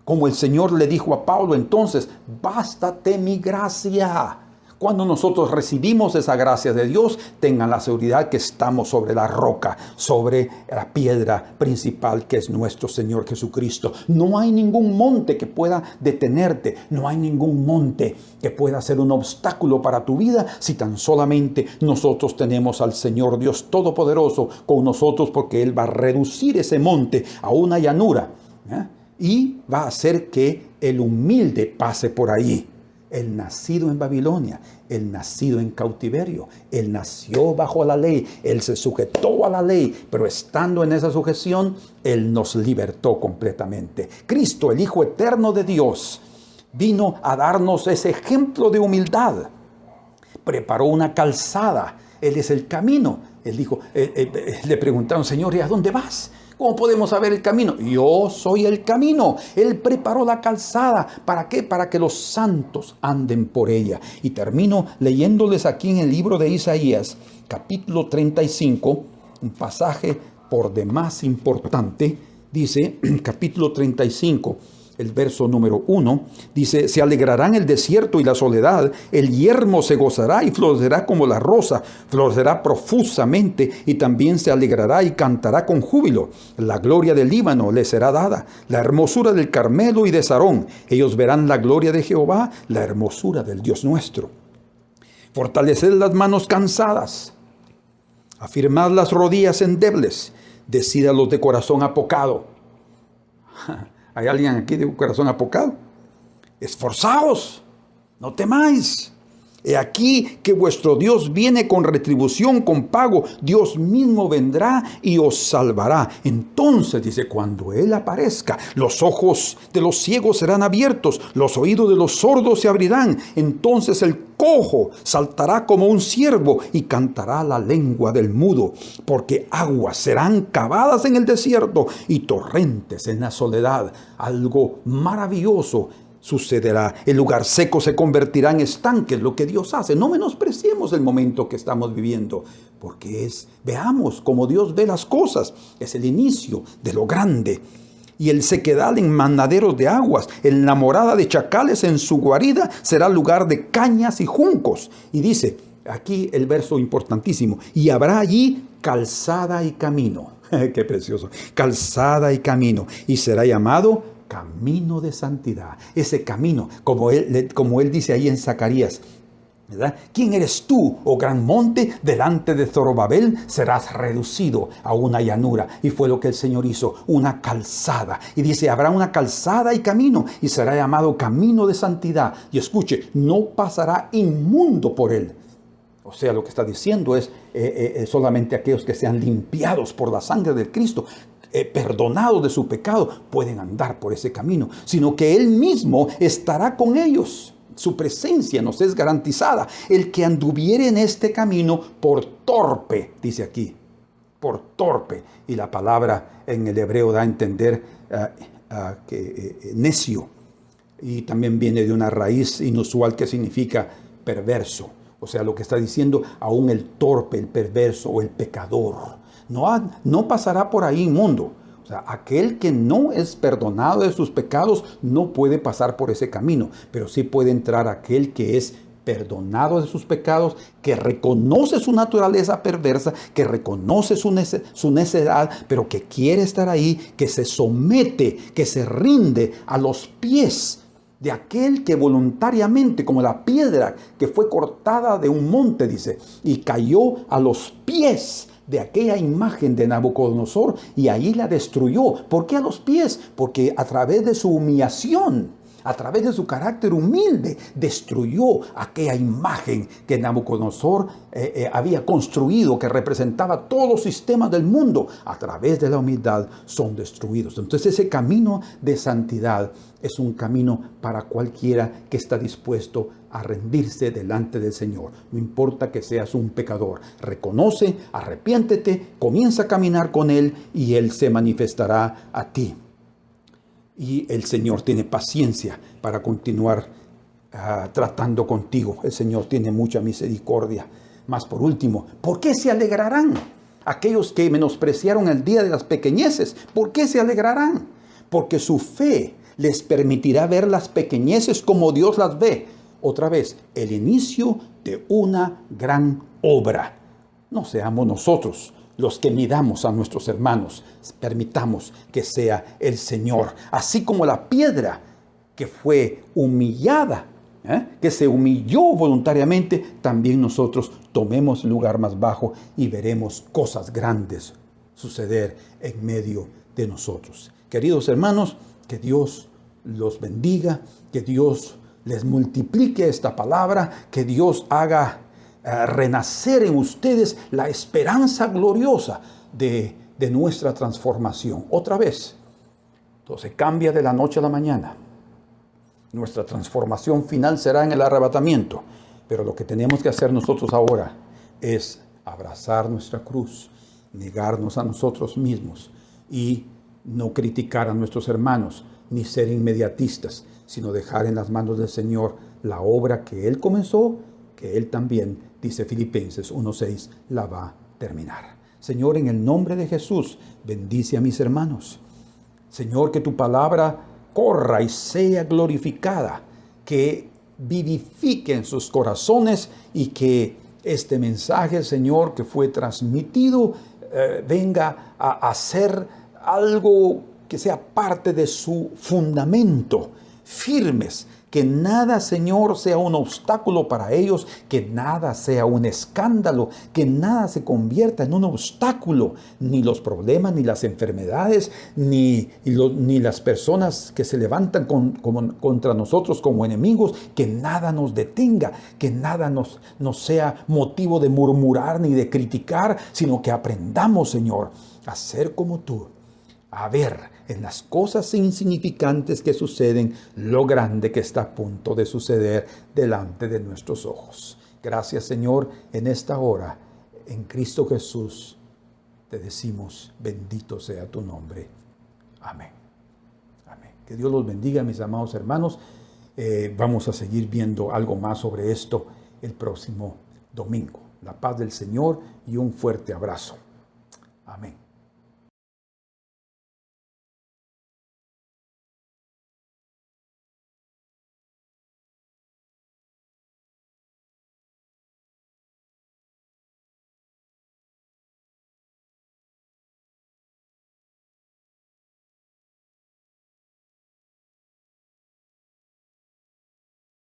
Como el Señor le dijo a Pablo entonces, bástate mi gracia. Cuando nosotros recibimos esa gracia de Dios, tengan la seguridad que estamos sobre la roca, sobre la piedra principal que es nuestro Señor Jesucristo. No hay ningún monte que pueda detenerte, no hay ningún monte que pueda ser un obstáculo para tu vida si tan solamente nosotros tenemos al Señor Dios Todopoderoso con nosotros, porque Él va a reducir ese monte a una llanura, y va a hacer que el humilde pase por ahí. El nacido en Babilonia, el nacido en cautiverio, él nació bajo la ley, él se sujetó a la ley, pero estando en esa sujeción, él nos libertó completamente. Cristo, el Hijo eterno de Dios, vino a darnos ese ejemplo de humildad. Preparó una calzada, él es el camino. Él dijo, le preguntaron, Señor, ¿y a dónde vas? ¿Cómo podemos saber el camino? Yo soy el camino. Él preparó la calzada. ¿Para qué? Para que los santos anden por ella. Y termino leyéndoles aquí en el libro de Isaías, capítulo 35, un pasaje por demás importante. Dice, capítulo 35, el verso número 1, dice, se alegrarán el desierto y la soledad, el yermo se gozará y florecerá como la rosa, florecerá profusamente y también se alegrará y cantará con júbilo. La gloria del Líbano le será dada, la hermosura del Carmelo y de Sarón. Ellos verán la gloria de Jehová, la hermosura del Dios nuestro. Fortaleced las manos cansadas, afirmad las rodillas endebles, decid a los de corazón apocado. ¿Hay alguien aquí de corazón apocado? Esforzaos, no temáis. He aquí que vuestro Dios viene con retribución, con pago. Dios mismo vendrá y os salvará. Entonces, dice, cuando Él aparezca, los ojos de los ciegos serán abiertos, los oídos de los sordos se abrirán. Entonces el cojo saltará como un ciervo y cantará la lengua del mudo, porque aguas serán cavadas en el desierto y torrentes en la soledad. Algo maravilloso sucederá. El lugar seco se convertirá en estanque, es lo que Dios hace. No menospreciemos el momento que estamos viviendo, porque veamos cómo Dios ve las cosas. Es el inicio de lo grande. Y el sequedal en manaderos de aguas, en la morada de chacales, en su guarida será lugar de cañas y juncos. Y dice, aquí el verso importantísimo, y habrá allí calzada y camino. Qué precioso. Calzada y camino. Y será llamado camino de santidad. Ese camino, como él dice ahí en Zacarías, ¿verdad? ¿Quién eres tú, oh gran monte? Delante de Zorobabel serás reducido a una llanura. Y fue lo que el Señor hizo, una calzada. Y dice, habrá una calzada y camino, y será llamado camino de santidad. Y escuche, no pasará inmundo por él. O sea, lo que está diciendo es solamente aquellos que sean limpiados por la sangre de Cristo, perdonados de su pecado, pueden andar por ese camino, sino que Él mismo estará con ellos. Su presencia nos es garantizada. El que anduviere en este camino por torpe, dice aquí, por torpe. Y la palabra en el hebreo da a entender necio. Y también viene de una raíz inusual que significa perverso. O sea, lo que está diciendo, aún el torpe, el perverso o el pecador no pasará por ahí inmundo. O sea, aquel que no es perdonado de sus pecados no puede pasar por ese camino, pero sí puede entrar aquel que es perdonado de sus pecados, que reconoce su naturaleza perversa, que reconoce su necedad, pero que quiere estar ahí, que se somete, que se rinde a los pies de aquel que voluntariamente, como la piedra que fue cortada de un monte, dice, y cayó a los pies de aquella imagen de Nabucodonosor y ahí la destruyó. ¿Por qué a los pies? Porque a través de su humillación, a través de su carácter humilde, destruyó aquella imagen que Nabucodonosor había construido, que representaba todos los sistemas del mundo. A través de la humildad son destruidos. Entonces ese camino de santidad es un camino para cualquiera que está dispuesto a rendirse delante del Señor. No importa que seas un pecador. Reconoce, arrepiéntete, comienza a caminar con Él y Él se manifestará a ti. Y el Señor tiene paciencia para continuar tratando contigo. El Señor tiene mucha misericordia. Mas por último, ¿por qué se alegrarán aquellos que menospreciaron el día de las pequeñeces? ¿Por qué se alegrarán? Porque su fe les permitirá ver las pequeñeces como Dios las ve. Otra vez, el inicio de una gran obra. No seamos nosotros los que midamos a nuestros hermanos. Permitamos que sea el Señor. Así como la piedra que fue humillada, que se humilló voluntariamente, también nosotros tomemos el lugar más bajo y veremos cosas grandes suceder en medio de nosotros. Queridos hermanos, que Dios los bendiga, que Dios les multiplique esta palabra, que Dios haga renacer en ustedes la esperanza gloriosa de nuestra transformación. Otra vez, todo se cambia de la noche a la mañana. Nuestra transformación final será en el arrebatamiento. Pero lo que tenemos que hacer nosotros ahora es abrazar nuestra cruz, negarnos a nosotros mismos y no criticar a nuestros hermanos, ni ser inmediatistas, sino dejar en las manos del Señor la obra que Él comenzó, que Él también, dice Filipenses 1:6, la va a terminar. Señor, en el nombre de Jesús, bendice a mis hermanos. Señor, que tu palabra corra y sea glorificada, que vivifique en sus corazones y que este mensaje, Señor, que fue transmitido, venga a ser algo que sea parte de su fundamento, firmes, que nada, Señor, sea un obstáculo para ellos, que nada sea un escándalo, que nada se convierta en un obstáculo, ni los problemas, ni las enfermedades, ni las personas que se levantan contra nosotros como enemigos, que nada nos detenga, que nada nos sea motivo de murmurar ni de criticar, sino que aprendamos, Señor, a ser como tú, a ver en las cosas insignificantes que suceden lo grande que está a punto de suceder delante de nuestros ojos. Gracias, Señor, en esta hora, en Cristo Jesús, te decimos, bendito sea tu nombre. Amén. Amén. Que Dios los bendiga, mis amados hermanos. Vamos a seguir viendo algo más sobre esto el próximo domingo. La paz del Señor y un fuerte abrazo. Amén.